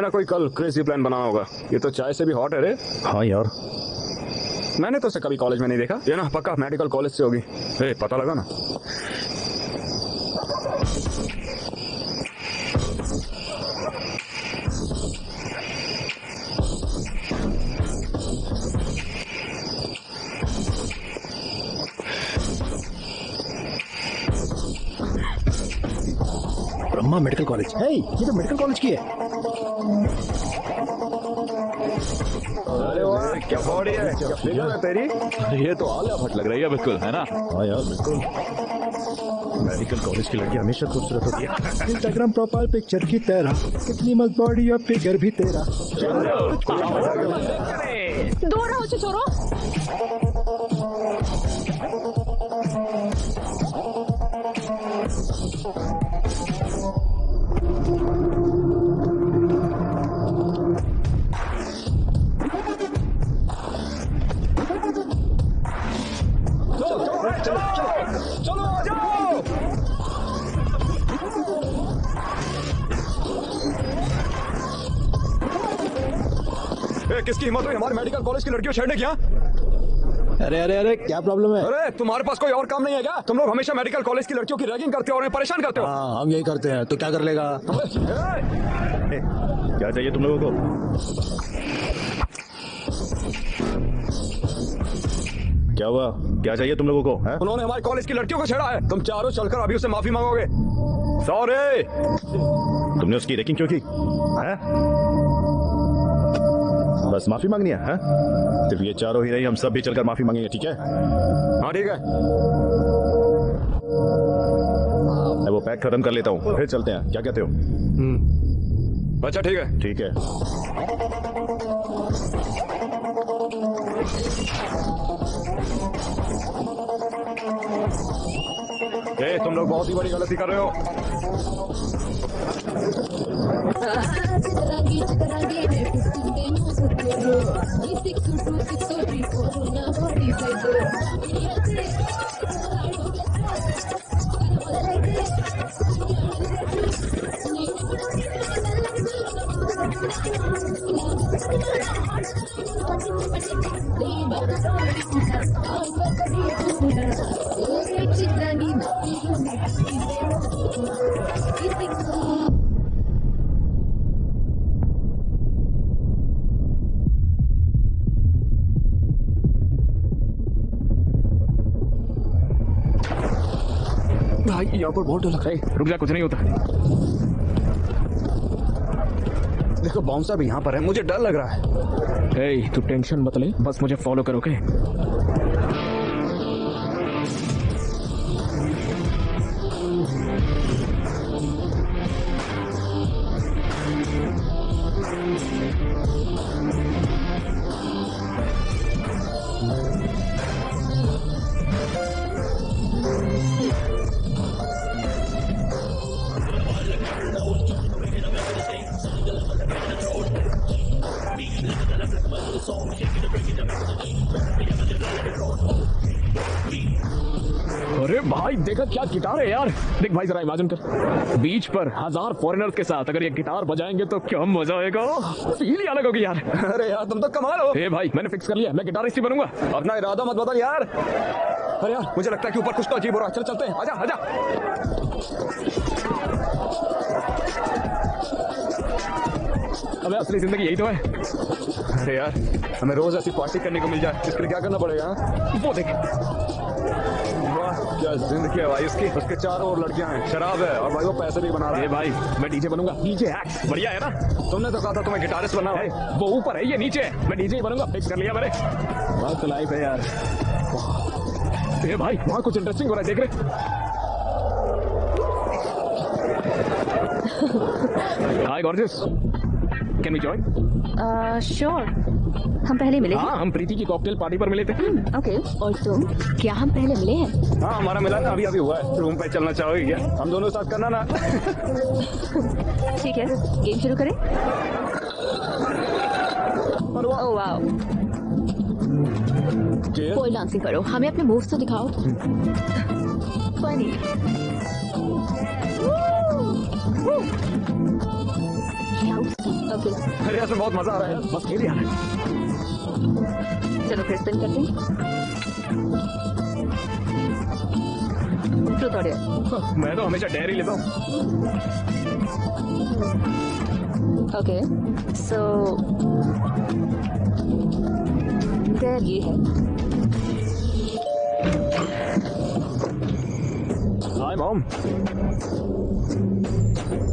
ना कोई कल क्रेजी प्लान बनाना होगा। ये तो चाय से भी हॉट है रे। हाँ यार, मैंने तो उसे कभी कॉलेज में नहीं देखा। ये ना पक्का मेडिकल कॉलेज से होगी। पता लगा ना। ब्रह्मा मेडिकल कॉलेज है। ये तो मेडिकल कॉलेज की है। अरे वाह, क्या बॉडी है, क्या फिगर है तेरी। ये तो आलिया भट्ट लग रही है बिल्कुल, है ना? हाँ यार बिल्कुल। मेडिकल कॉलेज की लड़की हमेशा खूबसूरत होती है। इंस्टाग्राम प्रोफाइल पिक्चर की तरह, कितनी मस्त बॉडी और फिगर भी तेरा। दूर रहो छोरो। चलो आ जाओ। किसकी हिम्मत हुई हमारे मेडिकल कॉलेज की लड़कियों छेड़ने की? अरे अरे अरे, क्या प्रॉब्लम है? अरे तुम्हारे पास कोई और काम नहीं है क्या? तुम लोग हमेशा मेडिकल कॉलेज की लड़कियों की रैगिंग करते हो और उन्हें परेशान करते हो। हाँ, हम यही करते हैं, तो क्या कर लेगा? क्या चाहिए तुम लोगों को? क्या हुआ? क्या चाहिए तुम लोगों को? है? उन्होंने हमारे कॉलेज की लड़कियों को छेड़ा है। तुम चारों चलकर अभी उसे माफी मांगोगे। सॉरी। तुमने उसकी रैगिंग क्यों की? है? बस माफी मांगनी है? सिर्फ ये चारों ही रही, हम सब भी चलकर माफी मांगेंगे, ठीक है? हाँ ठीक है। मैं वो पैक खत्म कर लेता हूँ, फिर चलते हैं। क्या कहते हो? अच्छा ठीक है। ठीक है। तुम लोग बहुत ही बड़ी गलती कर रहे हो। भाई यहाँ पर बहुत डर लग रहा है। रुक जा, कुछ नहीं होता। देखो बाउंसर भी यहाँ पर है, मुझे डर लग रहा है। तू टेंशन मत ले, बस मुझे फॉलो करो। ओके? अरे भाई देखा क्या गिटार है यार। देख भाई जरा इमेजिन कर, बीच पर 1000 फॉरेनर्स के साथ अगर ये गिटार बजाएंगे तो क्या मजा आएगा। फील ही अलग होगी यार। अरे यार तुम तो कमाल हो। भाई मैंने फिक्स कर लिया, मैं गिटारिस्ट ही बनूंगा। अपना इरादा मत बदल यार। अरे यार मुझे लगता है कि ऊपर कुछ तो अजीब हो रहा है। चल चलते हैं, आजा आजा। अबे असली जिंदगी यही तो है। अरे यार हमें रोज ऐसी पार्टी करने को मिल जाए, इसके लिए क्या करना पड़ेगा? वो देख, वाह क्या जिंदगी है भाई इसकी। उसके चारों ओर लड़कियां हैं, शराब है और भाई वो पैसे भी बना रहा है। भाई मैं डीजे बनूंगा। डीजे एक्ट बढ़िया है ना? तुमने तो कहा था तुम्हें गिटारिस्ट बनना है। वो ऊपर है, ये नीचे है। मैं डीजे ही बनूंगा, फिक्स कर लिया मैंने। मस्त लाइफ है यार। भाई वहाँ कुछ इंटरेस्टिंग हो रहा है, देख रहे? Hi gorgeous, can we join? Sure. हम पहले मिले? हाँ, हम प्रीति की कॉकटेल पार्टी पर मिले थे। ओके। और तुम, क्या हम पहले मिले हैं? हाँ हमारा मिला ना, अभी अभी हुआ है। रूम पे चलना चाहोगे क्या? हम दोनों साथ करना ना। ठीक है, गेम शुरू करें? ओह वाओ, पोल डांसिंग करो, हमें अपने मूव्स तो दिखाओ। फनी। ओके अरे इसमें बहुत मजा आ रहा है, बस खेल ही आना है। चलो फिर स्पिन करते हैं। ट्रूथ और डेयर। मैं तो हमेशा डेयर ही लेता हूँ। ओके सो डेयर ये है। Hi mom.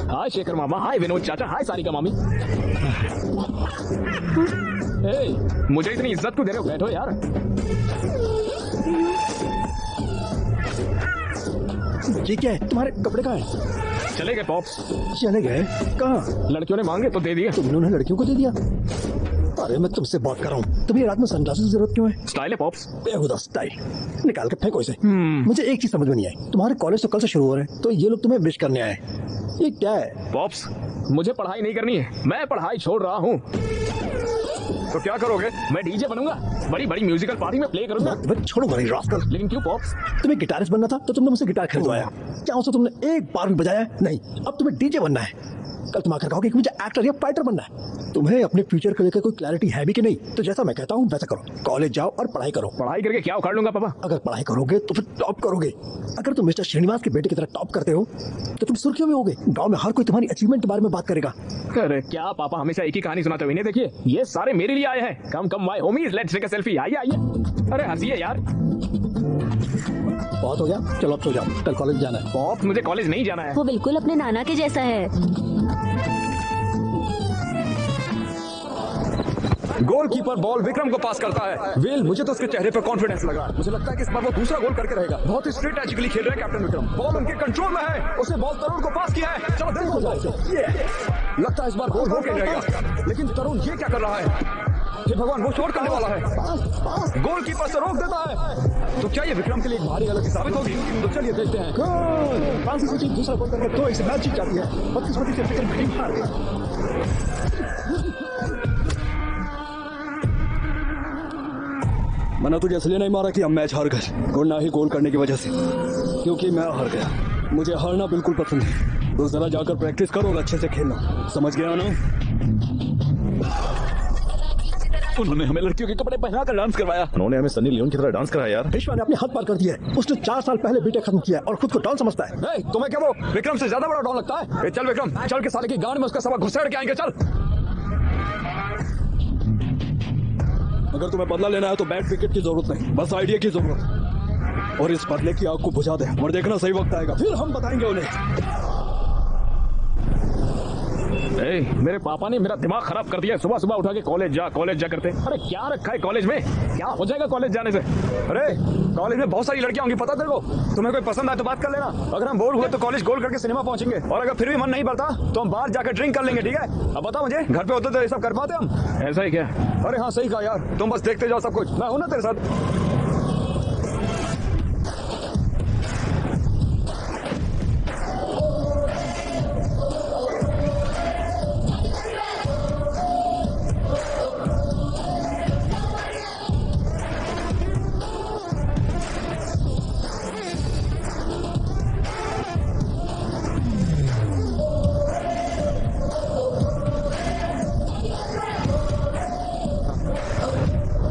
हाय शेखर मामा। हाय विनोद चाचा। हाय सारिका मामी। ए, मुझे इतनी इज्जत क्यों दे रहे हो? बैठो यार। ये क्या है? तुम्हारे कपड़े कहाँ हैं? चले गए पॉप्स। चले गए? कहाँ? लड़कियों ने मांगे तो दे दिए। तुमने लड़कियों को दे दिया? अरे मैं तुमसे बात कर रहा हूँ, तुम्हें रात में सनग्लासेस की जरूरत क्यों है? स्टाइल है पॉप्स। बेहुदा स्टाइल, निकाल के फेंको इसे। मुझे एक चीज समझ में नहीं आई, तुम्हारे कॉलेज तो कल से शुरू हो रहे हैं, तो ये लोग तुम्हें विश करने आए, ये क्या है? पॉप्स, मुझे पढ़ाई नहीं करनी है, मैं पढ़ाई छोड़ रहा हूँ। तो क्या करोगे? मैं डीजे बनूंगा, बड़ी बड़ी म्यूजिकल पार्टी में प्ले करूंगा। बस छोड़ो भाई रास्कल। लेकिन क्यों पॉप्स? तुम्हें गिटारिस्ट बनना था तो तुमने मुझसे गिटार खरीदवाया, क्या उसे तुमने एक बार भी बजाया नहीं? अब तुम्हें डीजे बनना है, कल तुम आकर कहोगे कि मुझे एक्टर या फाइटर बनना है। तुम्हें अपने फ्यूचर को लेकर कोई क्लैरिटी है भी कि नहीं? तो जैसा मैं कहता हूँ वैसा करो, कॉलेज जाओ और पढ़ाई करो। पढ़ाई करके क्या उखाड़ लूंगा पापा? अगर पढ़ाई करोगे तो फिर टॉप करोगे। अगर तुम मिस्टर श्रीनिवास के बेटे की तरह टॉप करते हो तो तुम सुर्खियों में होगे, गांव में हर कोई तुम्हारी अचीवमेंट के बारे में बात करेगा। अरे क्या पापा हमेशा एक ही कहानी सुनाते हो? इन्हें देखिए, ये सारे मेरे लिए आए हैं। Come come my homies, let's take a selfie. आइए आइए, अरे हंसिए यार। बहुत हो गया, चलो अब सो जाओ, कल कॉलेज जाना है। पॉप, मुझे कॉलेज नहीं जाना है। वो बिल्कुल अपने नाना के जैसा है। गोलकीपर बॉल विक्रम को पास करता है। वेल, मुझे तो उसके चेहरे पर कॉन्फिडेंस लगा। मुझे लगता है कि इस बार वो दूसरा गोल करके रहेगा। बहुत ही स्ट्रेटेजिकली खेल रहे हैं कैप्टन विक्रम। बॉल उनके कंट्रोल में है, उसने बॉल तरुण को पास किया है। चलो देखो लगता है इस बार गोल हो के रहेगा, लेकिन तरुण ये क्या कर रहा है? हे भगवान, वो शॉट करने वाला है, गोलकीपर से रोक देता है। तो क्या ये विक्रम के लिए एक भारी गलती साबित होगी? तो चलिए देखते हैं। फ्रांस की टीम दूसरा गोल करके तो इस मैच जीत जाती है। 32 से विक्रम की टीम हार गई। मैंने तुझे इसलिए नहीं मारा कि हम मैच हार गए, और ना ही गोल करने की वजह से, क्योंकि मैं हार गया। मुझे हारना बिल्कुल पसंद है। तो जरा जाकर प्रैक्टिस करो और अच्छे से खेलना, समझ गया ना? उन्होंने हमें लड़कियों के कपड़े पहनाकर डांस करवाया। उन्होंने हमें सनी लियोन की तरह डांस कराया यार। विश्वा ने अपने हद पार कर दिया है। उसने 4 साल पहले बीटेक खत्म किया है और खुद को डॉन समझता है। तुम्हें क्या वो विक्रम से ज्यादा बड़ा डॉन लगता है? चल विक्रम, चल के साले की गांड में उसका सबक घुसेड़ के आएंगे। चल। अगर तुम्हें बदला लेना है तो बैट विकेट की जरूरत नहीं, बस आइडिया की जरूरत। और इस बदले की आग को बुझा दे और देखना सही वक्त आएगा, फिर हम बताएंगे उन्हें। मेरे पापा ने मेरा दिमाग खराब कर दिया। सुबह सुबह उठा के कॉलेज जा करते। अरे क्या रखा है कॉलेज में? क्या हो जाएगा कॉलेज जाने से? अरे कॉलेज में बहुत सारी लड़कियां होंगी, पता तेरे को। तुम्हें कोई पसंद आए तो बात कर लेना। अगर हम बोर हुए तो कॉलेज गोल करके सिनेमा पहुंचेंगे, और अगर फिर भी मन नहीं भरता तो हम बाहर जाकर ड्रिंक कर लेंगे, ठीक है? अब बता मुझे, घर पे होते तो ये सब कर पाते हम? ऐसा ही क्या? अरे हाँ सही कहा यार, तुम बस देखते जाओ सब कुछ, मैं हूं ना तेरे साथ।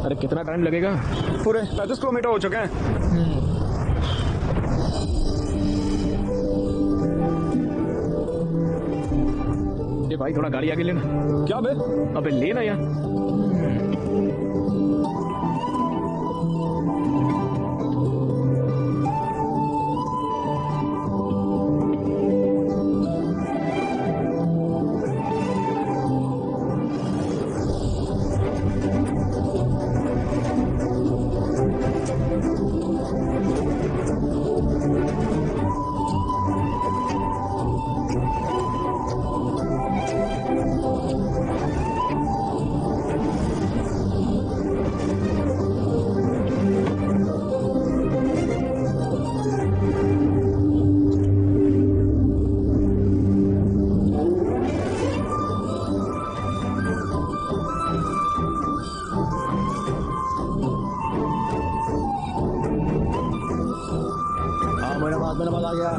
अरे कितना टाइम लगेगा? पूरे 35 किलोमीटर हो चुके हैं। ये भाई थोड़ा गाड़ी आगे लेना। क्या बे? अबे लेना यार। नमाज आ गया।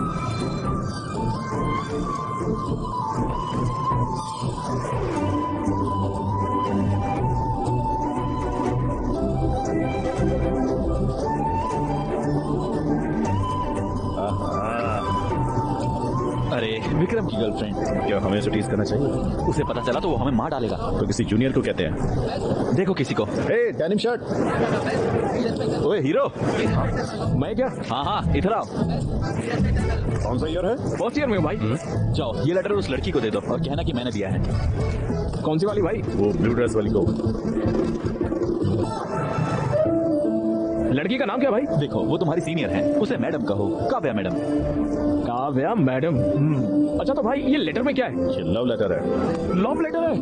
विक्रम की गर्लफ्रेंड। क्या हमें उसे टीज करना चाहिए? उसे पता चला तो वो हमें मार डालेगा। तो किसी जूनियर को कहते हैं। देखो किसी को। हे डेनिम शर्ट। ओए हीरो। मैं क्या? हाँ इधर आओ। कौन सा ईयर है? फर्स्ट ईयर में हूँ भाई। जाओ ये लेटर उस लड़की को दे दो और कहना कि मैंने दिया है। कौन सी वाली भाई? वो ब्लू ड्रेस वाली को। लड़की का नाम क्या भाई? देखो वो तुम्हारी सीनियर है, उसे मैडम कहो, काव्या मैडम। काव्या मैडम। अच्छा तो भाई ये लेटर में क्या है? ये लव लेटर है। लव लेटर है?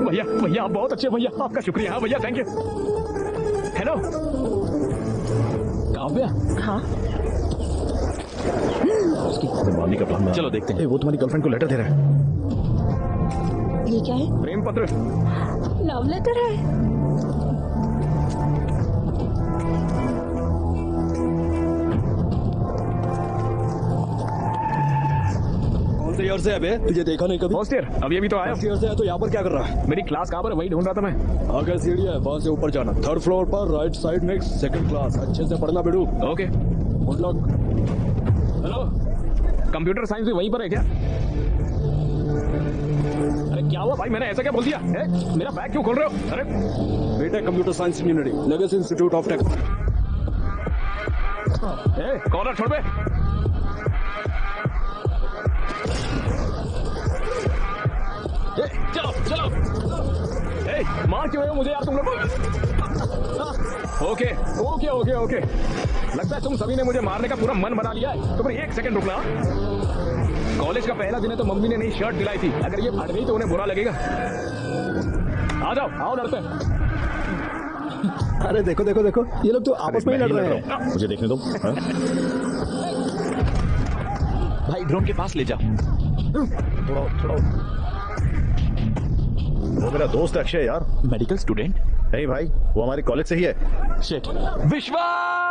भैया भैया आप बहुत अच्छे भैया, आपका शुक्रिया। हाँ भैया थैंक यू। हेलो काव्या। हाँ मारने का प्लान। चलो देखते हैं। वो तुम्हारी गर्लफ्रेंड को लेटर दे रहा है। ये क्या है? प्रेम पत्र। लव लेटर है? कौन से ईयर से है बे? तुझे देखा नहीं कभी? फर्स्ट ईयर अभी अभी तो आया। फर्स्ट ईयर से है तो यहाँ पर क्या कर रहा है? मेरी क्लास कहाँ पर है वही ढूंढ रहा था मैं। आगे सीढ़ी है, वहां से ऊपर जाना, 3rd फ्लोर पर, right side next, 2nd class. अच्छे से पढ़ना बेटू। Okay. Good luck. Hello computer science भी वहीं पर है क्या? अरे क्या हुआ भाई, मैंने ऐसा क्या बोल दिया? मेरा बैग क्यों खोल रहे हो? अरे बेटा computer science engineering, legacy institute of tech. Collar छोड़ बे। चलो चलो। मार क्यों है मुझे यार तुम लोग? ओके ओके ओके ओके, लगता है तुम सभी ने मुझे मारने का पूरा मन बना लिया है। तो फिर 1 सेकंड रुकना। कॉलेज का पहला दिन है तो मम्मी ने नई शर्ट दिलाई थी, अगर ये फट गई तो उन्हें बुरा लगेगा। आ जाओ आओ लड़ते हैं। अरे देखो देखो देखो, ये लोग तो आपस में ही लड़ रहे हैं। मुझे देखने दो। हाँ? भाई ड्रोन के पास ले जाओ। थोड़ा। वो मेरा दोस्त है अक्षय यार। Medical student? नहीं भाई, वो हमारे कॉलेज से ही है। शिट। विश्वास।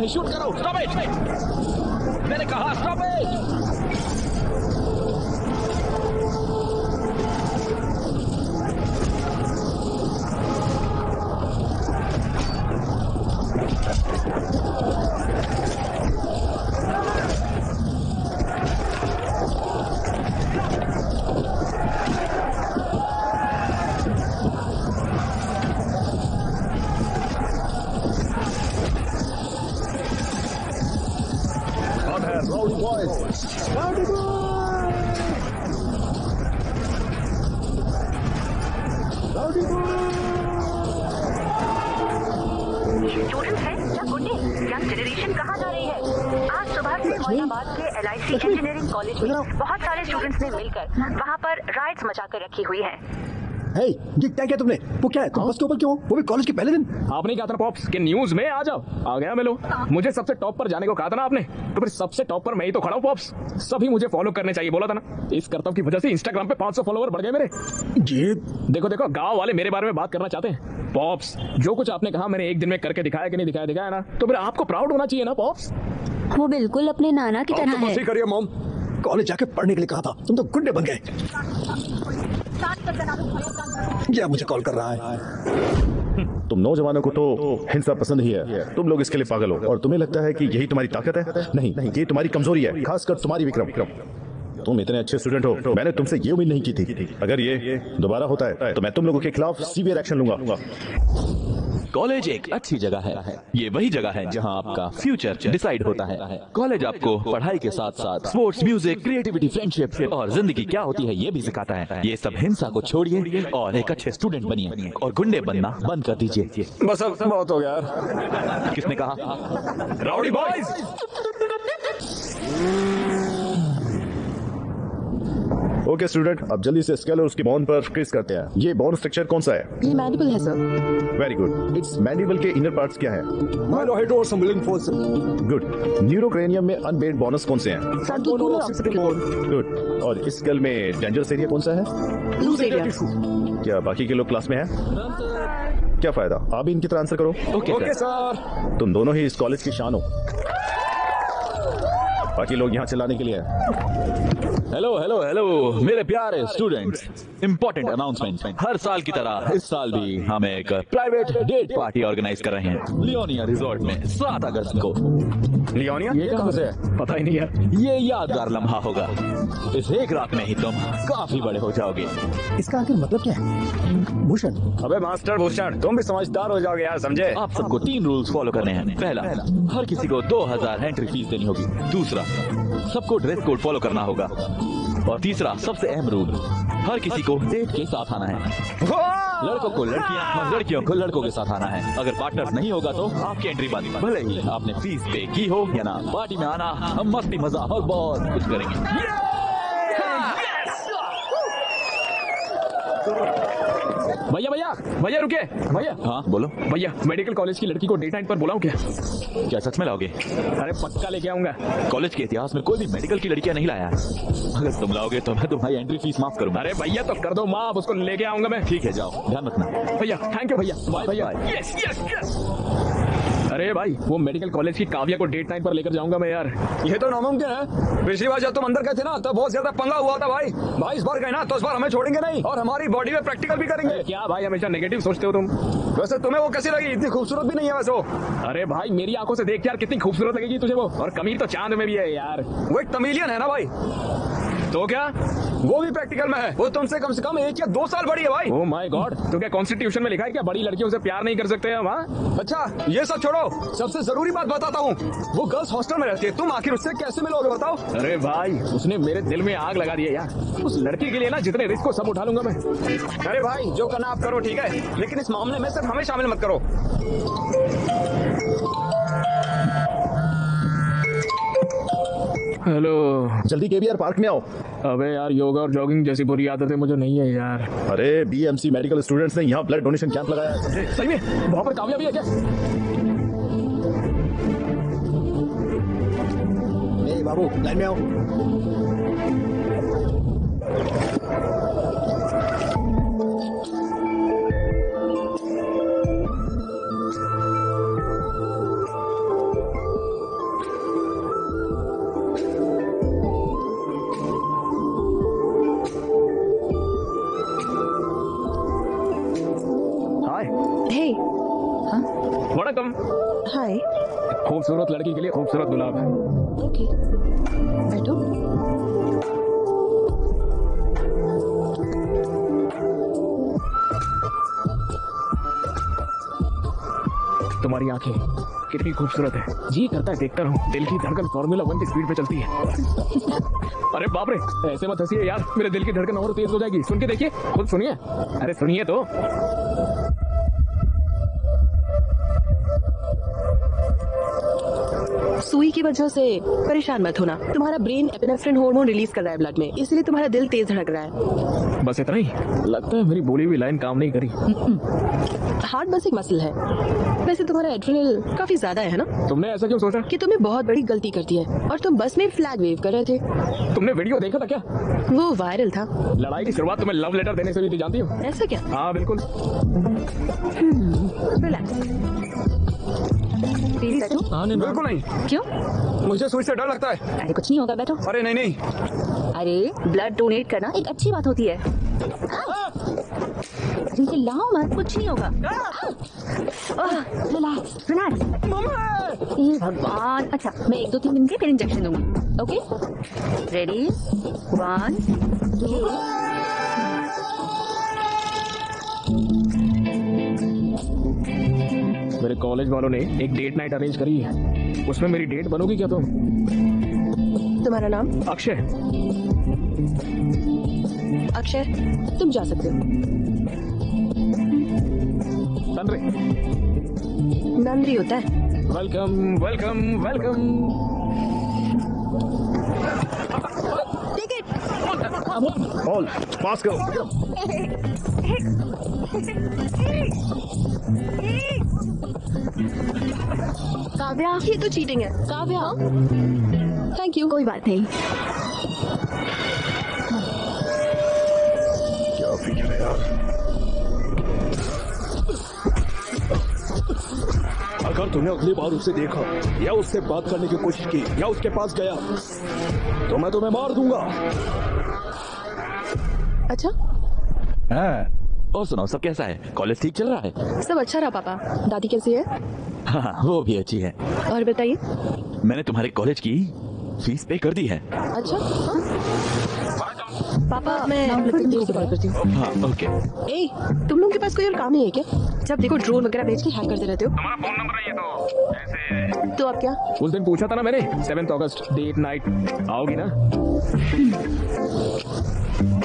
नहीं, शूट करो। स्टॉप इट, मैंने कहा स्टॉप इट। स्टूडेंट्स हैं या गुंडे? यंग जनरेशन कहाँ जा रही है? आज सुबह से मोइनाबाद के LIC इंजीनियरिंग कॉलेज में बहुत सारे स्टूडेंट्स ने मिलकर वहाँ पर राइट्स मचाकर रखी हुई है। हे, ये क्या किया तुमने? वो क्या है? तुम बस के ऊपर क्यों? वो भी कॉलेज के पहले दिन? आपने कहा था ना पॉप्स कि न्यूज में आ जाओ, आ गया मैं लो। मुझे सबसे टॉप पर जाने को कहा था ना आपने, तो फिर सबसे टॉप पर मैं ही तो खड़ा हूँ पॉप्स। सभी मुझे फॉलो करने चाहिए बोला था ना। इस करतब की वजह से इंस्टाग्राम पे 500 फॉलोवर बढ़ गए मेरे। ये देखो देखो, गांव वाले मेरे बारे में बात करना चाहते हैं। पॉप्स, जो कुछ आपने कहा मैंने एक दिन में करके दिखाया कि नहीं दिखाया ना, तो फिर आपको प्राउड होना चाहिए ना पॉप्स। वो बिल्कुल अपने नाना की तरह है। करिए मॉम। कॉलेज जाके पढ़ने के लिए कहा था, तुम तो गुंडे बन गए। क्या मुझे कॉल कर रहा है? तुम नौजवानों को तो हिंसा पसंद ही है, तुम लोग इसके लिए पागल हो और तुम्हें लगता है कि यही तुम्हारी ताकत है। नहीं, ये तुम्हारी कमजोरी है, खासकर तुम्हारी विक्रम। तुम इतने अच्छे स्टूडेंट हो, मैंने तुमसे ये उम्मीद नहीं की थी। अगर ये दोबारा होता है तो मैं तुम लोगों के खिलाफ सीवियर एक्शन लूंगा। कॉलेज एक अच्छी जगह है। ये वही जगह है जहां आपका फ्यूचर डिसाइड होता है। कॉलेज आपको पढ़ाई के साथ साथ स्पोर्ट्स, म्यूजिक, क्रिएटिविटी, फ्रेंडशिप और जिंदगी क्या होती है ये भी सिखाता है। ये सब हिंसा को छोड़िए और एक अच्छे स्टूडेंट बनिए और गुंडे बनना बंद कर दीजिए। बस अब बहुत हो गया यार। किसने कहा? राउडी बॉयज, ओके स्टूडेंट, अब जल्दी से स्केल और उसकी बोन पर क्रिस करते हैं। ये बोन स्ट्रक्चर कौन सा है? ये मैनिबल है sir. Very good. It's mandible के इनर पार्ट्स क्या है? माइलोहेड और संबलिंग फोर्स। गुड। न्यूरोक्रेनियम में अनबेड बोनस कौन से हैं? फ्रंटल और ऑक्सीपिटल बोन। गुड। और इस स्केल में डेंजरस एरिया कौन सा है? Loose area. क्या बाकी के लोग क्लास में हैं? क्या फायदा, आप भी इनकी तरह आंसर करो। Okay sir. तुम दोनों ही इस कॉलेज की शान हो, बाकी लोग यहाँ चलाने के लिए हैं। हेलो हेलो हेलो मेरे प्यारे स्टूडेंट्स, इम्पोर्टेंट अनाउंसमेंट। हर साल की तरह इस साल भी हम एक प्राइवेट डेट पार्टी ऑर्गेनाइज कर रहे हैं लियोनिया रिजॉर्ट में 7 अगस्त को। लियोनिया ये कहाँ से है? पता ही नहीं यार। ये यादगार लम्हा होगा। इस एक रात में ही तुम काफी बड़े हो जाओगे। इसका आखिर मतलब क्या है? भूषण, अबे मास्टर भूषण, तुम भी समझदार हो जाओगे यार, समझे? आप सबको 3 रूल्स फॉलो करने हैं। पहला, हर किसी को 2000 एंट्री फीस देनी होगी। दूसरा, सबको ड्रेस कोड फॉलो करना होगा। और तीसरा, सबसे अहम रूल, हर किसी को डेट के साथ आना है। लड़कों को लड़कियां और लड़कियों को लड़कों के साथ आना है। अगर पार्टनर नहीं होगा तो आपकी एंट्री बंद, भले ही आपने फीस पे की हो या ना। पार्टी में आना, हम मस्ती मजाक और बहुत कुछ करेंगे। भैया भैया भैया रुके भैया। हाँ बोलो। भैया, मेडिकल कॉलेज की लड़की को डेट नाइट पर बुलाऊं क्या? क्या सच में लाओगे? अरे पक्का लेके आऊंगा। कॉलेज के इतिहास में कोई भी मेडिकल की लड़कियां नहीं लाया। अगर तुम लाओगे तो मैं तुम्हारी एंट्री फीस माफ करूंगा। अरे भैया तो कर दो माफ, उसको लेके आऊंगा मैं। ठीक है, जाओ, ध्यान रखना। भैया थैंक यू भैया। बाय भैया। Yes yes yes. अरे भाई, वो मेडिकल कॉलेज की काव्या को डेट नाइट पर लेकर जाऊंगा मैं यार। ये तो नामुमकिन है। पिछली बार जब तुम अंदर गए थे ना, तब बहुत ज्यादा पंगा हुआ था भाई। भाई इस बार गए ना तो इस बार हमें छोड़ेंगे नहीं और हमारी बॉडी में प्रैक्टिकल भी करेंगे। क्या भाई हमेशा नेगेटिव सोचते हो तुम? वैसे तुम्हें वो कैसी लगी? इतनी खूबसूरत भी नहीं है वैसे वो। अरे भाई मेरी आंखों से देख यार, कितनी खूबसूरत लगेगी तुझे वो। और कमीर तो चांद में भी है यार। वो एक तमिलियन है ना भाई। तो क्या वो भी प्रैक्टिकल में है। वो तुमसे कम से कम 1 या 2 साल बड़ी है भाई। ओह माय गॉड, तो क्या कॉन्स्टिट्यूशन में लिखा है क्या बड़ी लड़कियों से प्यार नहीं कर सकते हम? हाँ अच्छा ये सब छोड़ो, सबसे जरूरी बात बताता हूँ। वो गर्ल्स हॉस्टल में रहती है, तुम आखिर उससे कैसे मिलोगे बताओ? अरे भाई, उसने मेरे दिल में आग लगा दी है यार। उस लड़की के लिए ना जितने रिस्क हो सब उठा लूंगा मैं। अरे भाई जो करना आप करो, ठीक है, लेकिन इस मामले में सिर्फ हमें शामिल मत करो। हेलो, जल्दी केबीआर पार्क में आओ। अबे यार, योगा और जॉगिंग जैसी बुरी आदतें मुझे नहीं है यार। अरे बीएमसी मेडिकल स्टूडेंट्स ने यहाँ ब्लड डोनेशन कैंप लगाया है, समझे? सही में वहाँ पर काव्या भी है क्या? ए बाबू, लाइन में आओ। खूबसूरत लड़की के लिए खूबसूरत गुलाब है। ओके, बैठो। तुम्हारी आंखें कितनी खूबसूरत है, जी करता है देखता रहूं। दिल की धड़कन फार्मूला 1 की स्पीड पे चलती है। अरे बाप रे, ऐसे मत हंसिए यार, मेरे दिल की धड़कन और तेज हो जाएगी। सुन के देखिए, खुद सुनिए। अरे सुनिए तो। सुई की वजह से परेशान मत होना। तुम्हारा ब्रेन एपिनेफ्रिन हार्मोन रिलीज कर रहा है ब्लड में, इसलिए तुम्हारा दिल तेज धड़क रहा है। बस इतना ही? लगता है मेरी बोली हुई लाइन काम नहीं करी। हार्ट बस एक मसल है। वैसे तुम्हारा एड्रेनल काफी ज्यादा है ना? तुमने ऐसा क्यों सोचा? कि तुमने बहुत बड़ी गलती कर दी है और तुम बस में फ्लैग वेव कर रहे थे। तुमने वीडियो देखा था क्या? वो वायरल था। लड़ाई की शुरुआत तुम्हें लव लेटर देने से भी थी, जानती हो? ऐसा क्या? हाँ बिल्कुल। रिलैक्स। बिल्कुल नहीं। क्यों? मुझे सुई से डर लगता है। अरे कुछ नहीं होगा, बैठो। अरे नहीं नहीं। अरे ब्लड डोनेट करना एक अच्छी बात होती है। अरे चिल्लाओ मत, कुछ नहीं होगा। Relax relax. हे भगवान। अच्छा, मैं 1 2 3 दिन के फिर इंजेक्शन दूंगी। Okay, ready? 1 2। मेरे कॉलेज वालों ने एक डेट नाइट अरेंज करी है, उसमें मेरी डेट बनोगी क्या तुम? तुम्हारा नाम? अक्षय। अक्षय, तुम जा सकते हो। तन्रे। नंदरी होता है। Welcome welcome welcome. All pass करो। काव्या, ये तो चीटिंग है। Kavya, thank you. कोई बात नहीं। क्या फिक्र है यार। अगर तूने अगली बार उसे देखा या उससे बात करने की कोशिश की या उसके पास गया तो मैं तुम्हें मार दूंगा। अच्छा, और सुनाओ, सब कैसा है? कॉलेज ठीक चल रहा है? सब अच्छा रहा पापा। दादी कैसी है? हाँ, वो भी अच्छी है। और बताइए। मैंने तुम्हारे कॉलेज की फीस पे कर दी है। अच्छा, पापा मैं फिर से बात करती हूँ। हाँ ओके। ए, तुम लोगों के पास कोई और काम नहीं है क्या? जब देखो ड्रोन वगैरह भेज के हैक करते रहते हो। हमारा फोन नंबर है ये तो ऐसे। तो अब क्या? उस दिन पूछा था ना मैंने, 7 अगस्त डेट नाइट, आओगी ना?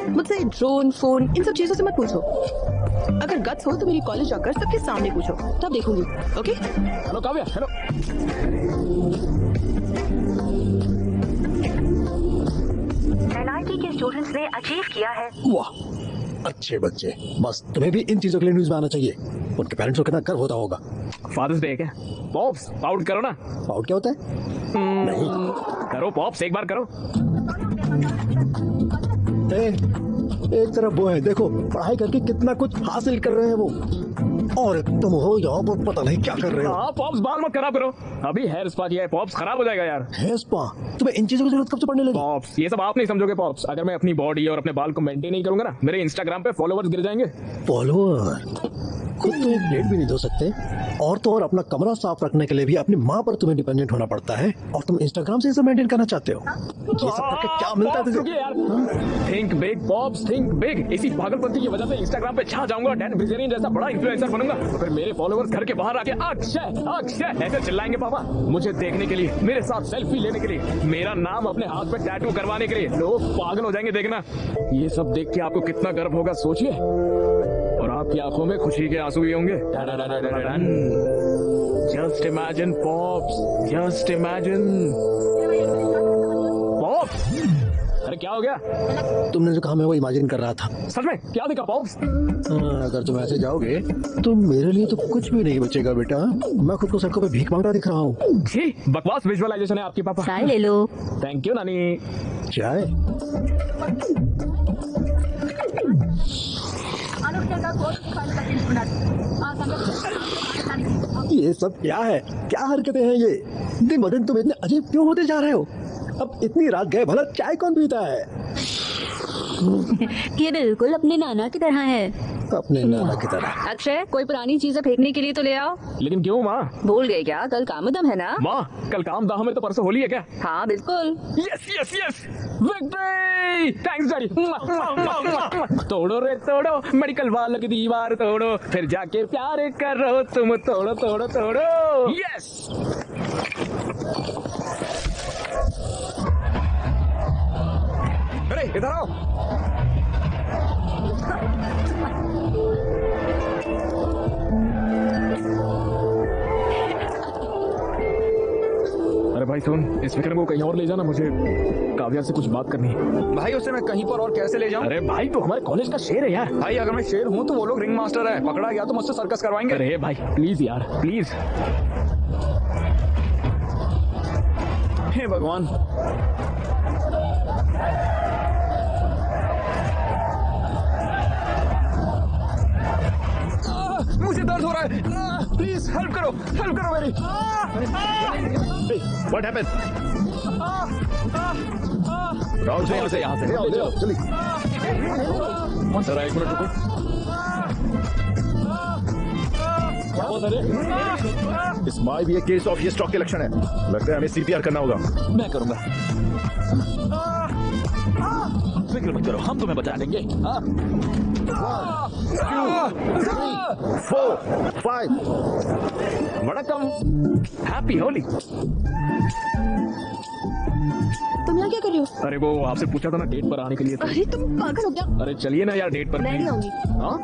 मुझसे ड्रोन, फोन, इन सब चीजों से मत पूछो। अगर गट्स हो तो मेरी कॉलेज जाकर सबके सामने पूछो, तब देखूंगी। Okay? Hello Kavya, hello. NIT के स्टूडेंट्स ने अचीव किया है। वाह, अच्छे बच्चे। बस तुम्हें भी इन चीजों के लिए न्यूज में आना चाहिए। उनके पेरेंट्स को कितना गर्व होता होगा। फादर्स डे है क्या? पॉप्स पाउट करो ना। पाउट क्या होता है? नहीं। करो पॉप्स, एक बार करो। एक तरफ वो है, देखो पढ़ाई करके कितना कुछ हासिल कर रहे हैं वो, और तुम हो यहाँ पर पता नहीं क्या कर रहे हो। हाँ पॉप्स, बाल मत खराब करो। अभी हेयर स्पा किया है, पॉप्स खराब हो जाएगा यार। Hair spa? तुम्हें इन चीजों की जरूरत कब से पड़ने लगी? पॉप्स, ये सब आप नहीं समझोगे पॉप्स। अगर मैं अपनी बॉडी और अपने बाल को मेंटेन नहीं करूंगा ना, मेरे इंस्टाग्राम पे फॉलोवर्स गिर जाएंगे। फॉलोअर? खुद तो एक प्लेट भी नहीं धो सकते, और तो और अपना कमरा साफ रखने के लिए भी अपनी माँ पर तुम्हें डिपेंडेंट होना पड़ता है, और तुम इंस्टाग्राम से इसे मेंटेन करना चाहते हो। ये सब करके क्या मिलता है तुझे? Think big pops, think big. इसी पागलपंती की वजह से इंस्टाग्राम पे छा जाऊंगा, डैन बिल्जेरियन जैसा बड़ा इन्फ्लुएंसर बनूंगा। तो फिर मेरे फॉलोवर्स घर के बाहर आके अक्षय अक्षय ऐसे चिल्लाएंगे पापा, मुझे देखने के लिए, मेरे साथ सेल्फी लेने के लिए, मेरा नाम अपने हाथ पे टैटू करवाने के लिए। लोग पागल हो जाएंगे, देखना। ये सब देख के आपको कितना गर्व होगा सोचिए, और आपकी आंखों में खुशी के आंसू भी होंगे। Just imagine pops, just imagine pops. अरे क्या हो गया? तुमने जो कहा मैं वो इमेजिन कर रहा था। सच में? क्या दिखा पॉप्स? अगर तुम ऐसे जाओगे तो मेरे लिए तो कुछ भी नहीं बचेगा बेटा। मैं खुद को सड़कों पे भीख मांगता दिख रहा हूँ। जी, बकवास विजुअलाइजेशन है आपकी पापा। चाय ले लो। थैंक यू नानी। चाय? ये सब क्या है? क्या हरकतें हैं ये? दिन ब दिन तुम इतने अजीब क्यों होते जा रहे हो? अब इतनी रात गए, भला चाय कौन पीता है? ये बिल्कुल अपने नाना की तरह है। अपने नाना की तरह। अक्षय, कोई पुरानी चीजें फेंकने के लिए तो ले आओ। लेकिन क्यों माँ? भूल गए क्या? कल कामदम है ना? माँ, कल काम दाम में तो परसों होली है क्या? हाँ बिल्कुल। Yes yes yes, victory! Thanks daddy. तोड़ो रे तोड़ो, मेडिकल वालों की दीवार तोड़ो, फिर जाके प्यार करो तुम, तोड़ो तोड़ो तोड़ो। यस। अरे इधर आओ। अरे भाई सुन, इस विक्रम को कहीं और ले जाना, मुझे काव्या से कुछ बात करनी है। भाई उसे मैं कहीं पर और कैसे ले जाऊं? अरे भाई तो हमारे कॉलेज का शेर है यार। भाई अगर मैं शेर हूं तो वो लोग रिंग मास्टर है, पकड़ा गया तो मुझसे सर्कस करवाएंगे। अरे भाई प्लीज यार, प्लीज। हे भगवान। मुझे दर्द हो रहा है, प्लीज हेल्प करो मेरी। What happened? राहुल यहाँ से ले आओ जल्दी। जरा एक मिनट रुको। इस माई भी एक केस ऑफ ये स्ट्रोक के लक्षण है। लगता है हमें CPR करना होगा। मैं करूंगा। फिक्र मत करो, हम तुम्हें बचा लेंगे। 4 5 वणक्कम, हैप्पी होली। तुम यहाँ क्या कर रहे हो? अरे वो आपसे पूछा था ना डेट पर आने के लिए। अरे तुम पागल हो क्या? अरे चलिए ना यार डेट पर। मैं नहीं आऊंगी। हाँ,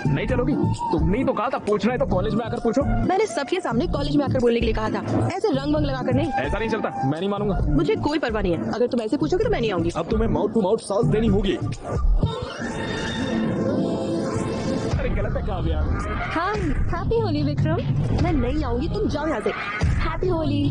नहीं चलोगी? तुमने ही तो कहा था पूछना है तो कॉलेज में आकर पूछो। मैंने सबके सामने कॉलेज में आकर बोलने के लिए कहा था, ऐसे रंग वंग लगाकर नहीं। ऐसा नहीं चलता, मैं नहीं मानूंगा। मुझे कोई परवाह नहीं है, अगर तुम ऐसे पूछोगे तो मैं नहीं आऊंगी। अब तुम्हें माउथ टू माउथ साथ देनी होगी। अरे गलत है काव्या। हाँ, हैप्पी होली विक्रम। मैं नहीं आऊंगी, तुम जाओ यहाँ से। हैप्पी होली।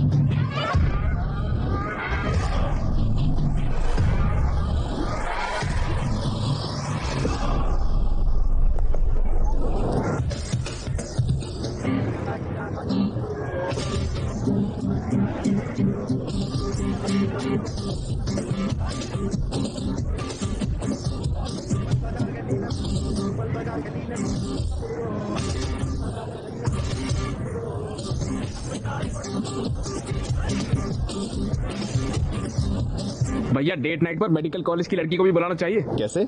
भैया डेट नाइट पर मेडिकल कॉलेज की लड़की को भी बुलाना चाहिए। कैसे?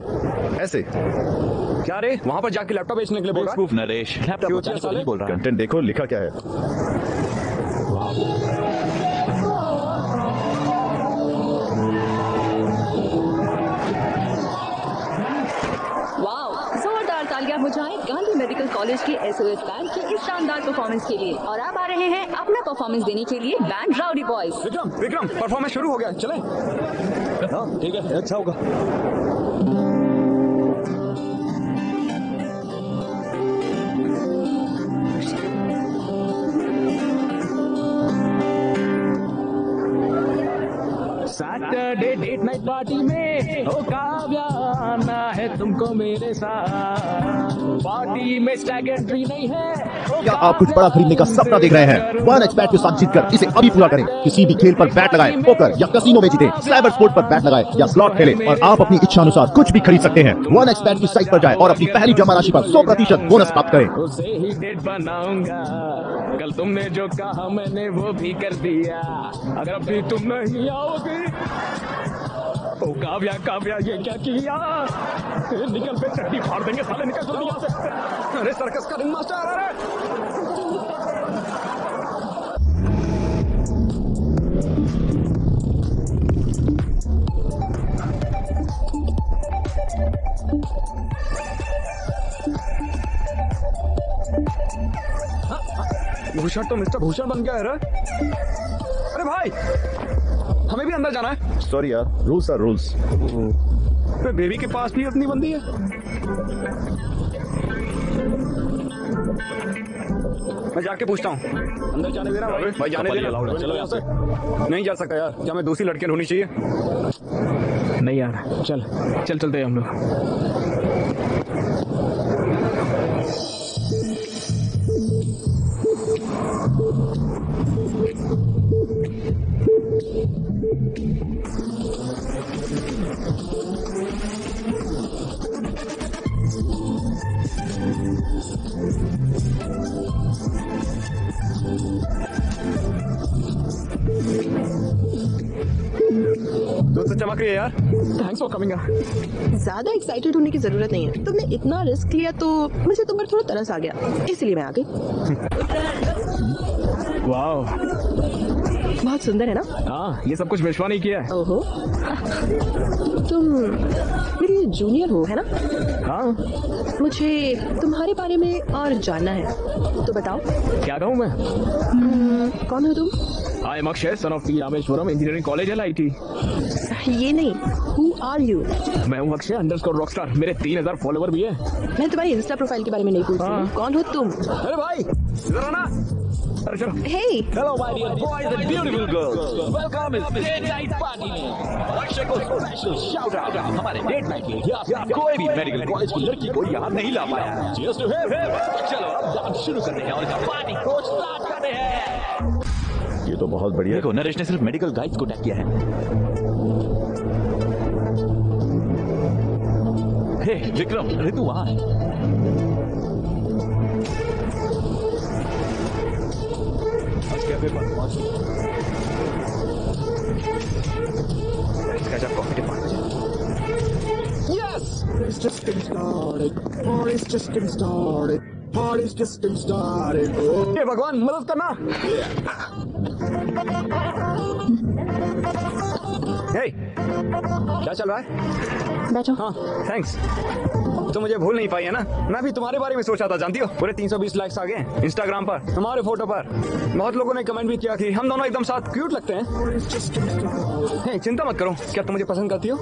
ऐसे? क्या रे, वहां पर जाके लैपटॉप बेचने के लिए बोल रहा है? नरेश, लैपटॉप बचाने को नहीं बोल रहा। कंटेंट देखो लिखा क्या है। वाओ, जोरदार तालियां बजाएं गांधी मेडिकल कॉलेज के SOS बैंड की इस शानदार परफॉर्मेंस के लिए। और अब आ रहे हैं अपना परफॉर्मेंस देने के लिए band rowdy boys. Vikram performance शुरू हो गया, चलें? हाँ ठीक है, अच्छा होगा। सैटरडे डेट नाइट पार्टी में ओ काव्या आना है तुमको मेरे साथ। पार्टी में स्टैग एंट्री नहीं है। क्या आप कुछ बड़ा खरीदने का सपना देख रहे हैं? 1xBet के साथ जीतकर इसे अभी पूरा करें। किसी भी खेल पर बैट लगाएं, पोकर या कसिनो में जीतें, साइबर स्पोर्ट पर बैट लगाएं या स्लॉट खेलें और आप अपनी इच्छा अनुसार कुछ भी खरीद सकते हैं। 1xBet की साइट पर जाएं और अपनी पहली जमा राशि पर 100% बोनस प्राप्त करें। उसे ही डेट बनाऊंगा, कल तुमने जो कहा मैंने वो भी कर दिया। अगर अभी तुम नहीं आओगे। ओ काव्या काव्या ये क्या किया? निकल पे चट्टी फाड़ देंगे साले, निकल जल्दी यहाँ से। अरे सर्कस का रिंग मास्टर आ रहा है। भूषण तो मिस्टर भूषण बन गया है रे। अरे भाई, हमें भी अंदर जाना है। सॉरी यार, रूल्स आर रूल्स। बेबी के पास भी अपनी बंदी है। मैं जाके पूछता हूँ। अंदर जाने दे रहा भाई। भाई जाने दे रहा। चलो यहाँ से। नहीं जा सकता यार, क्या मैं दूसरी लड़कियां ढूंढनी चाहिए? नहीं यार, चल चल चलते हैं हम लोग। तो चमक रही है यार। Thanks for coming. ज्यादा एक्साइटेड होने की जरूरत नहीं है। तुमने इतना रिस्क लिया तो मुझे तुम पर थोड़ा तरस आ गया, इसलिए मैं आ गई। वाह, बहुत सुंदर है ना? हाँ, ये सब कुछ विश्वा नहीं किया है। ओहो, तुम मेरी जूनियर हो है ना? हाँ। मुझे तुम्हारे बारे में और जानना है, तो बताओ। क्या कहूँ मैं? कौन हो तुम? I am Akshay, son of P Rameswaram engineering college LIT। ये नहीं, हु आर यू? मैं हूँ अक्षय अंडरस्कोर रॉकस्टार। मेरे 3000 फॉलोवर भी है। मैं तुम्हारी इंस्टा प्रोफाइल के बारे में नहीं पूछ रही हूँ। कौन हो तुम? अरे भाई इधर आना। अरे चलो। Hey, hello my dear boys and beautiful girls, welcome इस डेट नाइट पार्टी में। अक्षय को स्पेशल शाउट आउट हमारे डेट नाइट के लिए। कोई भी मेडिकल कॉलेज की लड़की को यहाँ नहीं ला पाया। Cheers to him. चलो अब डांस शुरू करते हैं और इस पार्टी को स्टार्ट करते हैं। ये तो बहुत बढ़िया। देखो, नरेश ने सिर्फ मेडिकल गाइड्स को टैग किया है। हे विक्रम, ऋतु वहाँ है। Yes! It's just getting started. Party's just getting started. Party's just getting started. Oh. हे भगवान मदद करना। हे, क्या चल रहा है? बैठो। हाँ, थैंक्स। तो मुझे भूल नहीं पाई है ना? मैं भी तुम्हारे बारे में सोचा था, जानती हो? पूरे 320 लाइक्स आ गए इंस्टाग्राम पर हमारे फोटो पर। बहुत लोगों ने कमेंट भी किया कि हम दोनों एकदम साथ क्यूट लगते हैं। हे, चिंता मत करो। क्या तुम मुझे पसंद करती हो?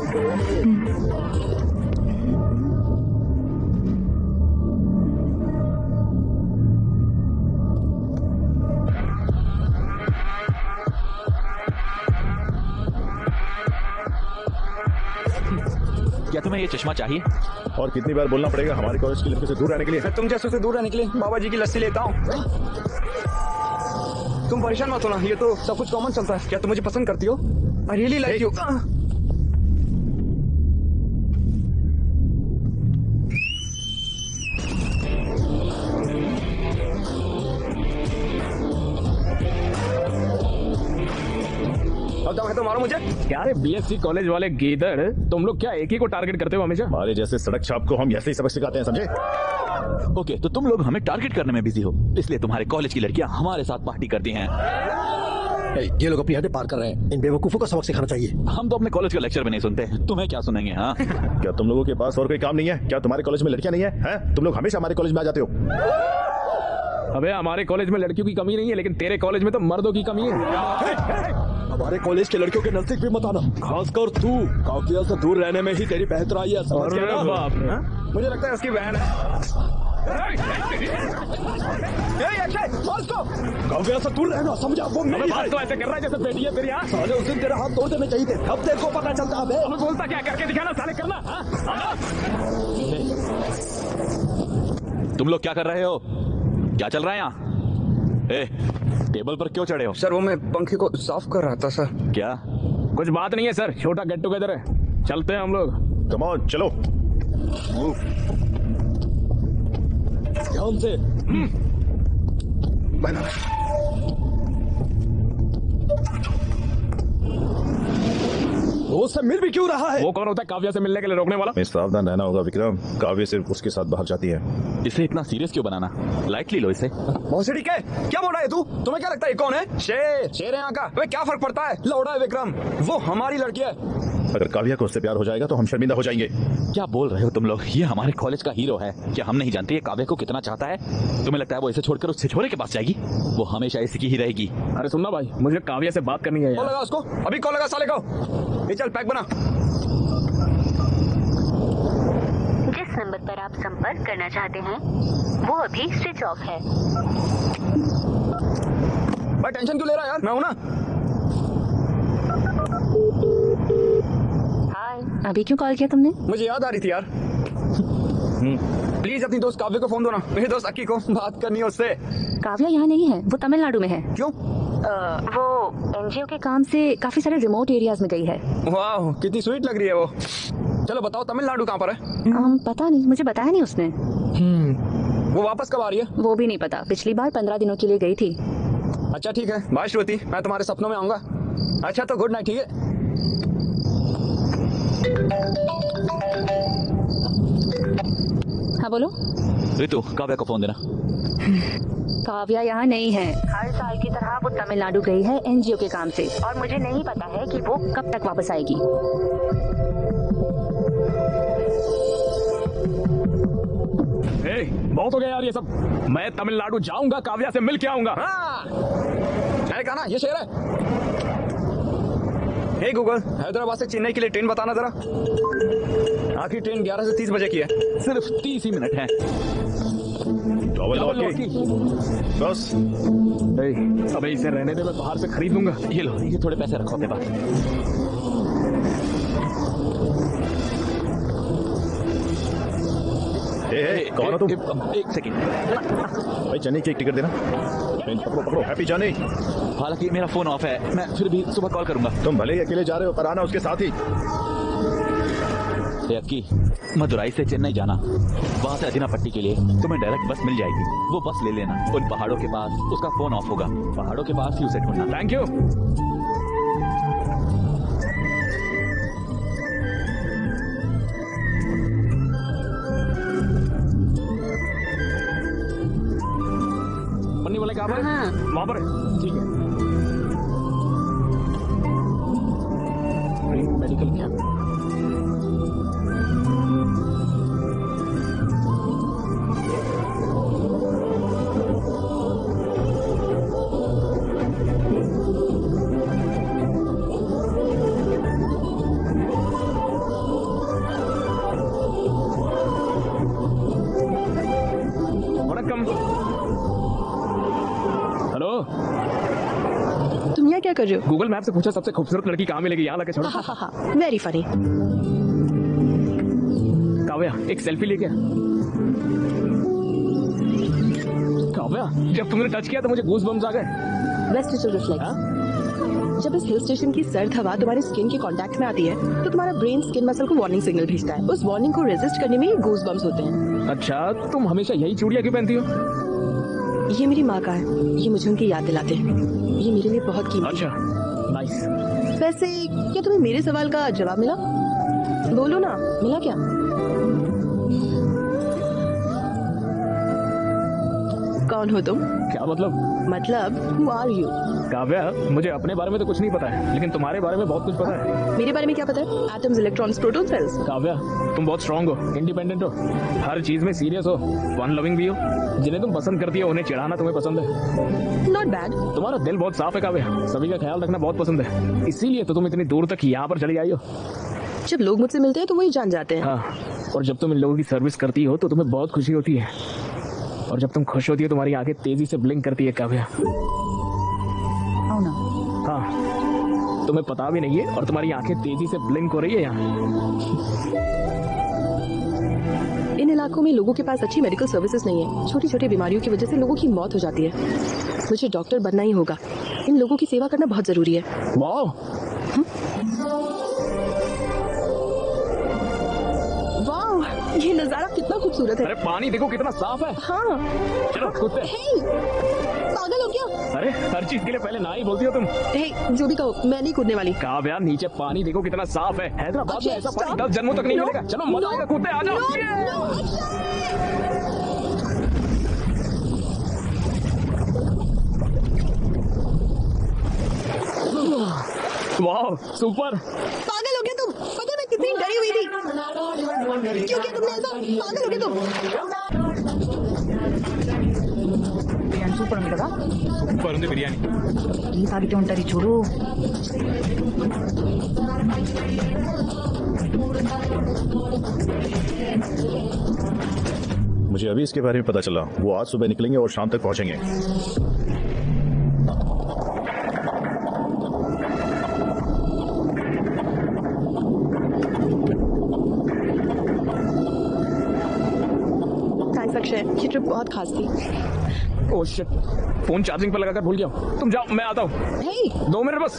क्या तुम्हें ये चश्मा चाहिए? और कितनी बार बोलना पड़ेगा हमारे कॉलेज की लड़की से दूर रहने के लिए? मैं तुम जैसों से दूर रहने के लिए बाबा जी की लस्सी लेता हूँ। तुम परेशान मत होना, ये तो सब कुछ कॉमन चलता है। क्या तुम मुझे पसंद करती हो? I really like you. अब दम है तो मारो मुझे। क्या रे BSc कॉलेज वाले गेदड़, तुम लोग क्या एक ही को टारगेट करते हो हमेशा? हमारे जैसे सड़क छाप को हम ऐसे ही सबक सिखाते हैं, समझे? ओके, तो तुम लोग हमें टारगेट करने में बिजी हो, इसलिए तुम्हारे कॉलेज की लड़कियां हमारे साथ पार्टी करती हैं। ये लोग अपनी हदें पार कर रहे हैं। इन बेवकूफों को सबक सिखाना चाहिए। हम तो अपने कॉलेज का लेक्चर भी नहीं सुनते, तुम्हें क्या सुनेंगे? हाँ, क्या तुम लोगों के पास और कोई काम नहीं है? क्या तुम्हारे कॉलेज में लड़कियां नहीं है? हैं? तुम लोग हमेशा हमारे कॉलेज में आ जाते हो। अबे हमारे कॉलेज में लड़कियों की कमी नहीं है, लेकिन तेरे कॉलेज में तो मर्दों की कमी है। हमारे कॉलेज के लड़कियों के नजदीक भी मत आना, खासकर तू। काफिया से दूर रहने में ही तेरी बेहतराई है, समझ गया ना? बाप, हाँ? मुझे लगता है उसकी बहन है। काफिया से दूर रहना, समझा? वो मेरी बात तो ऐसे कर रहा है जैसे बेटी है तेरी। हाँ, साले उस दिन तेरा हाथ तोड़ देने चाहिए थे, अब तेरे को पता चलता है। हमें बोलता क्या, करके दिखाना, साले करना। हाँ? तुम लोग क्या कर रहे हो? क्या चल रहा है यहाँ? टेबल पर क्यों चढ़े हो? सर वो मैं पंखे को साफ कर रहा था सर। क्या? कुछ बात नहीं है सर, छोटा गेट टुगेदर है, चलते हैं हम लोग। कम ऑन, चलो। ध्यान से। वो उससे मिल भी क्यों रहा है? वो कौन होता है काव्या से मिलने के लिए रोकने वाला? हमें सावधान रहना होगा विक्रम। काव्य सिर्फ उसके साथ बाहर जाती है। इसे इतना सीरियस क्यों बनाना? लाइटली लो इसे। भोसड़ी के क्या बोल रहा है तू? तुम्हें क्या लगता है कौन है? शेर है यहाँ का। वे क्या फर्क पड़ता है? लौड़ा है विक्रम, वो हमारी लड़की है। अगर काव्या को उससे प्यार हो जाएगा तो हम शर्मिंदा हो जाएंगे। क्या बोल रहे हो तुम लोग? ये हमारे कॉलेज का हीरो है। क्या हम नहीं जानते ये काव्या को कितना चाहता है? तुम्हें लगता है वो इसे छोड़कर उस छिछोरे के पास जाएगी? वो हमेशा इसी की ही रहेगी। अरे सुनना भाई, मुझे काव्या से बात करनी है। कॉल लगा उसको, अभी कॉल लगा साले को। ये चल पैक बना। जिस नंबर पर आप संपर्क करना चाहते हैं वो अभी स्विच ऑफ है। भाई टेंशन क्यों ले रहा है यार, मैं हूं ना। अभी क्यों कॉल किया तुमने? मुझे याद आ रही थी यार। प्लीज अपनी दोस्त काव्या को फोन दो ना, मेरी दोस्त अक्की को बात करनी है उससे। काव्या यहाँ नहीं है, वो तमिलनाडु में है। क्यों? वो एनजीओ के काम से काफी सारे रिमोट एरियाज में गई है। वाह कितनी स्वीट लग रही है वो। चलो बताओ तमिलनाडु कहाँ पर है? पता नहीं, मुझे बताया नहीं उसने। वो वापस कब आ रही है? वो भी नहीं पता, पिछली बार 15 दिनों के लिए गई थी। अच्छा ठीक है, बाय श्रुति, मैं तुम्हारे सपनों में आऊंगा। अच्छा तो गुड नाइट, ठीक है? हाँ बोलो। रितु, काव्या को फोन देना। काव्या यहाँ नहीं है। हर साल की तरह वो तमिलनाडु गई है एनजीओ के काम से और मुझे नहीं पता है कि वो कब तक वापस आएगी? बहुत हो गया यार ये सब। मैं तमिलनाडु जाऊंगा, काव्या से मिल के आऊंगा। हाँ मैंने कहा ना ये शहर है। हे गूगल, हैदराबाद से चेन्नई के लिए ट्रेन बताना जरा। आखिरी ट्रेन 11 से 30 बजे की है। सिर्फ 30 ही मिनट है। बस अबे इसे रहने दे, मैं बाहर से खरीद लूंगा। ये लो, ये थोड़े पैसे रखो अपने पास। कौन हो तुम? एक सेकंड भाई, चेन्नई की एक टिकट देना। पकड़ो पकड़ो, हैप्पी जर्नी। हालांकि मेरा फोन ऑफ है, मैं फिर भी सुबह कॉल करूंगा। तुम भले ही अकेले जा रहे हो पर आना उसके साथ ही। की मदुराई से चेन्नई जाना, वहां से अदिनापट्टी के लिए तुम्हें डायरेक्ट बस मिल जाएगी। वो बस ले लेना। उन पहाड़ों के पास उसका फोन ऑफ होगा। पहाड़ों के पास ही उसे ढूंढना। Thank you. पन्नी वाले कहाँ पर? हाँ। वहां पर है। ठीक है। Medical camp. हेलो, तुम यहाँ क्या कर रहे हो? गूगल मैप से पूछा सबसे खूबसूरत लड़की कहाँ मिलेगी, यहाँ लाके छोड़ो। Very funny. काव्या, एक सेल्फी लेके आ। काव्या, जब तुमने टच किया तो मुझे गूज बम्स आ गए। Vestigial reflex. जब इस हिल स्टेशन की सर्द हवा तुम्हारे स्किन के कांटेक्ट में आती है तो तुम्हारा ब्रेन स्किन मसल को वार्निंग सिग्नल भेजता है। उस वार्निंग को रेजिस्ट करने में ये गूज बम्स होते हैं। अच्छा, तुम हमेशा यही चूड़ियां क्यों पहनती हो? ये मेरी माँ का है। ये मुझे उनकी याद दिलाते हैं। ये मेरे लिए बहुत कीमती है। अच्छा, नाइस। वैसे क्या तुम्हें मेरे सवाल का जवाब मिला? बोलो ना, मिला क्या? कौन हो तुम? क्या मतलब? मतलब हु आर यू? काव्या, मुझे अपने बारे में तो कुछ नहीं पता है, लेकिन तुम्हारे बारे में बहुत कुछ पता है। मेरे बारे में क्या पता है? Atoms, electrons, proton, cells. Kavya, तुम बहुत स्ट्रांग हो, इंडिपेंडेंट हो, हर चीज में सीरियस हो, फन लविंग भी हो। जिन्हें तुम पसंद करती हो उन्हें चिढ़ाना तुम्हें पसंद है। Not bad. तुम्हारा दिल बहुत साफ है काव्या, सभी का ख्याल रखना बहुत पसंद है। इसीलिए तो तुम इतनी दूर तक यहाँ पर चली आई हो। जब लोग मुझसे मिलते हैं तो वही जान जाते हैं। हाँ, और जब तुम इन लोगों की सर्विस करती हो तो तुम्हें बहुत खुशी होती है। और जब तुम खुश होती हो तुम्हारी आंखें तेजी से ब्लिंक करती है काव्या। हाँ, तुम्हें पता भी नहीं है और तुम्हारी आंखें तेजी से ब्लिंक हो रही है यहाँ। इन इलाकों में लोगों के पास अच्छी मेडिकल सर्विसेज नहीं है। छोटी छोटी बीमारियों की वजह से लोगों की मौत हो जाती है। मुझे डॉक्टर बनना ही होगा। इन लोगों की सेवा करना बहुत जरूरी है। वाह, ये नजारा कितना खूबसूरत है। अरे पानी देखो कितना साफ है। हाँ। चलो कूदते हैं। पागल हो क्या? अरे हर चीज के लिए पहले ना ही बोलती हो तुम। जो भी कहो, मैं नहीं कूदने वाली। काव्या, नीचे पानी देखो कितना साफ है। हैदराबाद में ऐसा पानी 10 जन्मों तक नहीं मिलेगा। चलो मजा आएगा, कूदते आ जाओ। वाह, सुपर। पागल हो गया तुम? पता है मैं कितनी डरी हुई थी। क्यों किया तुमने ऐसा? पागल हो गया तुम? సూపర్ ఉంది కదా? సూపర్ ఉంది బిర్యానీ. ఈ సాగితే ఉంటది చూడు. मुझे अभी इसके बारे में पता चला। वो आज सुबह निकलेंगे और शाम तक पहुंचेंगे। थैंक्स अक्षय, ये ट्रिप बहुत खास थी। ओह शिट, फोन चार्जिंग पर लगाकर भूल गया। तुम जाओ, मैं आता हूँ। 2 मिनट बस।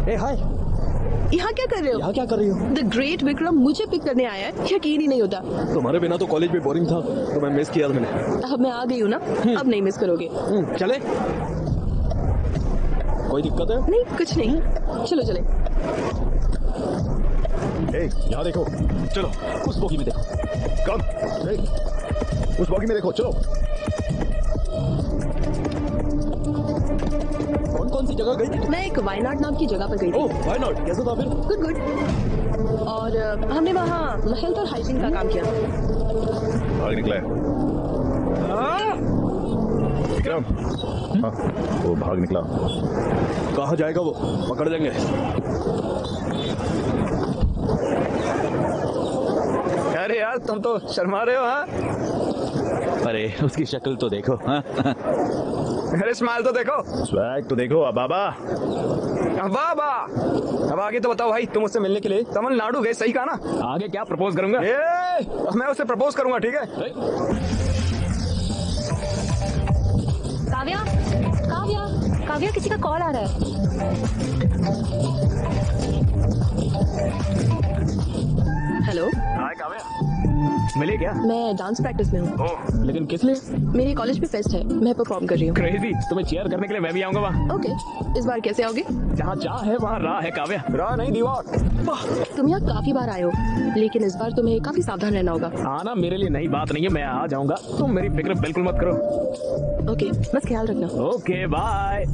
ए हाय, यहाँ क्या कर रहे हो? यहाँ क्या कर रही हो? द ग्रेट विक्रम मुझे पिक करने आया है, यकीन ही नहीं होता। तुम्हारे बिना तो कॉलेज में बोरिंग था, तो मैं मिस किया था मैंने। अब मैं आ गई हूँ ना, अब नहीं मिस करोगे। चले, कोई दिक्कत है? नहीं कुछ नहीं, चलो चले। यहाँ देखो, चलो उस बोगी में देखो। कम, उस बॉगी में देखो, चलो। कौन कौन सी जगह गई थी? मैं एक वायनाड नाम की जगह पर गई थी। ओह वायनाड, कैसा था फिर? Good good. और हमने वहाँ हेल्थ और हाइजीन का काम किया। भाग निकला है विक्रम। हाँ, वो भाग निकला। कहाँ जाएगा वो? पकड़ लेंगे। अरे यार तुम तो शर्मा रहे हो। हाँ अरे उसकी शक्ल तो देखो। हाँ? अरे स्माइल तो देखो। स्वैग तो देखो। अबाबा, अबाबा। अब आगे तो बताओ भाई, तुम उससे मिलने के लिए तमिलनाडु गए, सही कहा ना? आगे क्या प्रपोज करूंगा? मैं उससे प्रपोज करूंगा, ठीक है? काव्या, काव्या, काव्या, किसी का कॉल आ रहा है। हेलो। हाय काव्या, मिले क्या? मैं डांस प्रैक्टिस में हूँ। ओह, लेकिन किस लिए? मेरे कॉलेज में फेस्ट है, मैं परफॉर्म कर रही हूँ। क्रेजी, तुम्हें चेयर करने के लिए मैं भी आऊंगा वहाँ। ओके, इस बार कैसे आओगे? जहाँ चाह है वहाँ राह है काव्या। राह नहीं दीवार। तुम यहाँ काफी बार आए हो, लेकिन इस बार तुम्हें काफी सावधान रहना होगा। आना मेरे लिए नई बात नहीं है, मैं आ जाऊंगा, तुम मेरी फिक्र बिल्कुल मत करो। ओके, बस ख्याल रखना। Okay bye.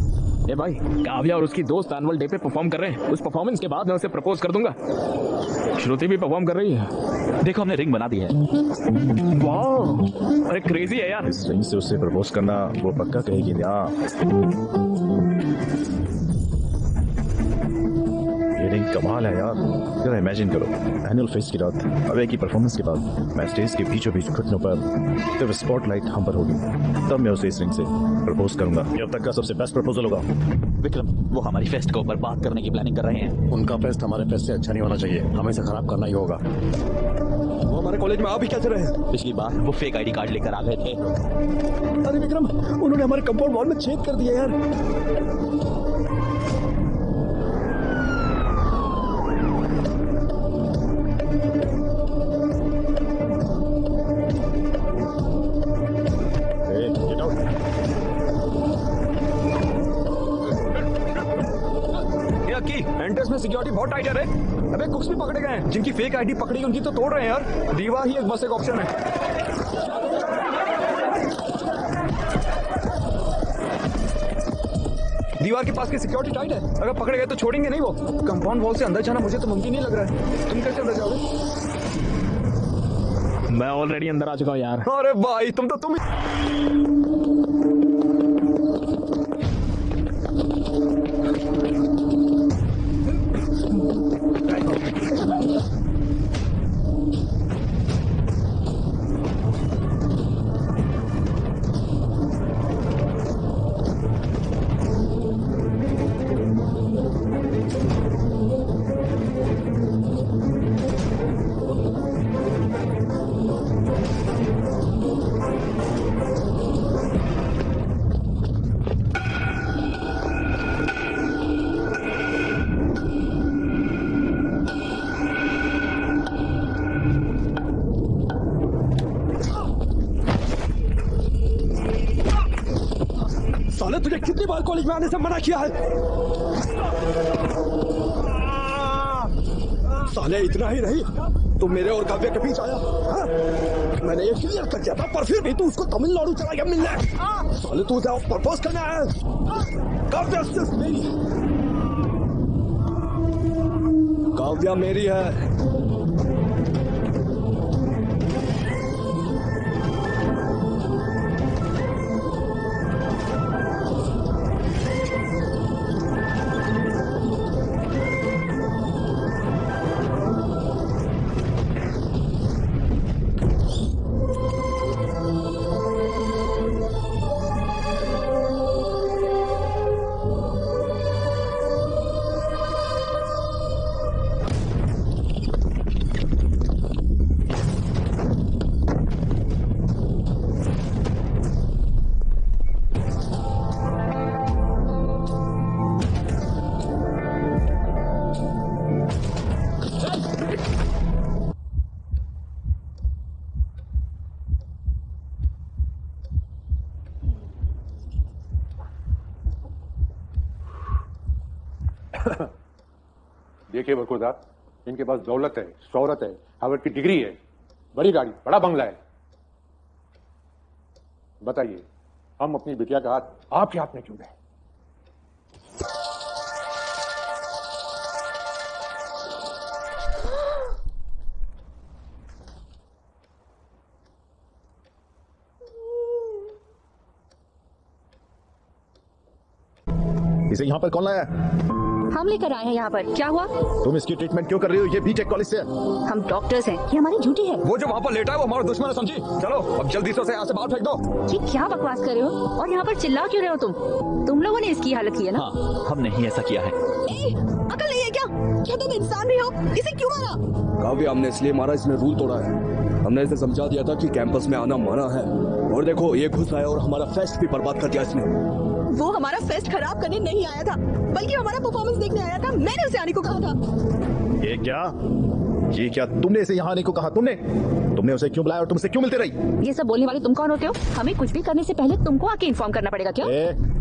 ए भाई, काव्या और उसकी दोस्त एनुअल डे पे परफॉर्म कर रहे हैं। उस परफॉर्मेंस के बाद मैं उसे प्रपोज कर दूंगा। श्रुति भी परफॉर्म कर रही है। देखो हमने रिंग बना दी है। वाह, अरे क्रेजी है यार। इस रिंग से उससे प्रपोज करना वो पक्का कहेगी ना। ये रिंग कमाल है यार। जरा इमेजिन करो, एनुअल फेस्ट की रात, अवे की परफॉर्मेंस के बाद मैं स्टेज के बीचों बीच घुटनों पर, जब स्पॉटलाइट हम पर होगी, तब मैं उसे इस रिंग से प्रपोज करूंगा। ये अब तक का सबसे बेस्ट प्रपोजल होगा। विक्रम, वो हमारी फेस्ट के ऊपर बात करने की प्लानिंग कर रहे हैं। उनका फेस्ट हमारे फेस्ट से अच्छा नहीं होना चाहिए, हमें इसे खराब करना ही होगा। वो हमारे कॉलेज में आ भी कैसे रहे? पिछली बार वो फेक आईडी कार्ड लेकर आ गए थे। अरे विक्रम, उन्होंने हमारे कंपाउंड वॉल में छेद कर दिया यार। एंट्रेंस में सिक्योरिटी बहुत टाइट है। अबे कुक्स भी पकड़े गए हैं, जिनकी फेक आईडी पकड़ी उनकी तो तोड़ रहे हैं यार। दीवार ही एक बस एक ऑप्शन है। दीवार के पास की सिक्योरिटी टाइट है, अगर पकड़े गए तो छोड़ेंगे नहीं वो। कंपाउंड वॉल से अंदर जाना मुझे तो मुमकिन नहीं लग रहा है। तुम कैसे अंदर जाओगे? मैं ऑलरेडी अंदर आ चुका हूँ यार। अरे भाई तुम साले तुझे कितनी बार कॉलेज में आने से मना किया है? साले इतना ही नहीं, तुम मेरे और काव्या के बीच आया। हाँ? मैंने ये क्लियर कर दिया था, पर फिर भी तू उसको तमिलनाडु चला गया मिलने। साले तू उसे प्रपोज करने आया है। काव्या सिर्फ मेरी है, काव्या मेरी है। देखिए बरखुरदार, इनके पास दौलत है, शोहरत है, हार्वर्ड की डिग्री है, बड़ी गाड़ी, बड़ा बंगला है। बताइए, हम अपनी बिटिया का हाथ आपके हाथ में क्यों दें? इसे यहाँ पर कौन लाया? हम लेकर आए हैं यहाँ पर। क्या हुआ? तुम इसकी ट्रीटमेंट क्यों कर रही हो? ये बीटेक कॉलेज से है। हम डॉक्टर्स हैं, ये हमारी ड्यूटी है। वो जो वहाँ पर लेटा है वो हमारा दुश्मन है, समझी? चलो अब जल्दी से उसे यहाँ से बाहर फेंक दो। ये क्या बकवास कर रहे हो? और यहाँ पर चिल्ला क्यों रहे हो तुम लोगों ने इसकी हालत की है ना? हाँ, हमने ही ऐसा किया है। अकल नहीं है क्या? क्या तुम इंसान भी हो? इसे क्यों मारा? काव्या, हमने इसलिए मारा, इसने रूल तोड़ा है। हमने इसे समझा दिया था कि कैंपस में आना मना है, और देखो ये घुस आया और हमारा फेस्ट भी बर्बाद कर दिया इसने। वो हमारा फेस्ट खराब करने नहीं आया था, बल्कि हमारा परफॉर्मेंस देखने आया था। मैंने उसे आने को कहा था। ये क्या तुमने इसे यहाँ आने को कहा? तुमने उसे क्यों बुलाया और तुमसे क्यों मिलते रही? ये सब बोलने वाले तुम कौन होते हो? हमें कुछ भी करने से पहले तुमको आके इन्फॉर्म करना पड़ेगा क्या?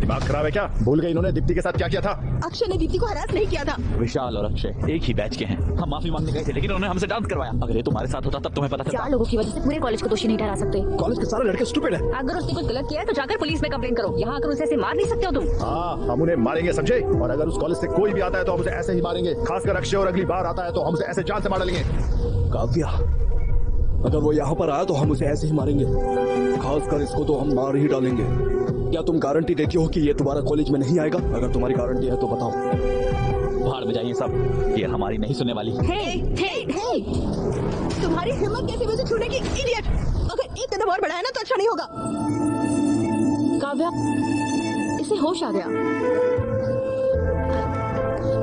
दिमाग खराब है क्या? भूल गई इन्होंने दीप्ति के साथ क्या किया था? अक्षय ने दीप्ति को हरास नहीं किया था। विशाल और अक्षय एक ही बैच के हैं। हम माफी मांगने गए थे, लेकिन उन्होंने हमसे डांस करवाया। अगर ये तुम्हारे साथ होता तब तुम्हें पता चलता। 4 लोगों की वजह से पूरे कॉलेज को दोषी नहीं ठहरा सकते। कॉलेज के सारे लड़के स्टूपिड हैं। अगर उसने कुछ गलत किया है तो जाकर पुलिस में कंप्लेन करो। यहाँ आकर उसे ऐसे मार नहीं सकते हो तुम। हाँ, हम उन्हें मारेंगे, समझे? और अगर उस कॉलेज से कोई भी आता है तो हम उसे ऐसे ही मारेंगे। खासकर अक्षय, और अगली बार आता है तो हम उसे ऐसे जान से मार डालेंगे। काव्या, अगर वो यहाँ पर आया तो हम उसे ऐसे ही मारेंगे। खासकर इसको तो हम मार ही डालेंगे। क्या तुम गारंटी देती हो कि ये तुम्हारा कॉलेज में नहीं आएगा? अगर तुम्हारी गारंटी है तो बताओ। बाहर में जाइए सब, ये हमारी नहीं सुनने वाली। हे, तुम्हारी हिम्मत कैसे मुझे छूने की, इडियट! अगर एक कदम और बढ़ाया ना तो अच्छा नहीं होगा। काव्या, इसे होश आ गया।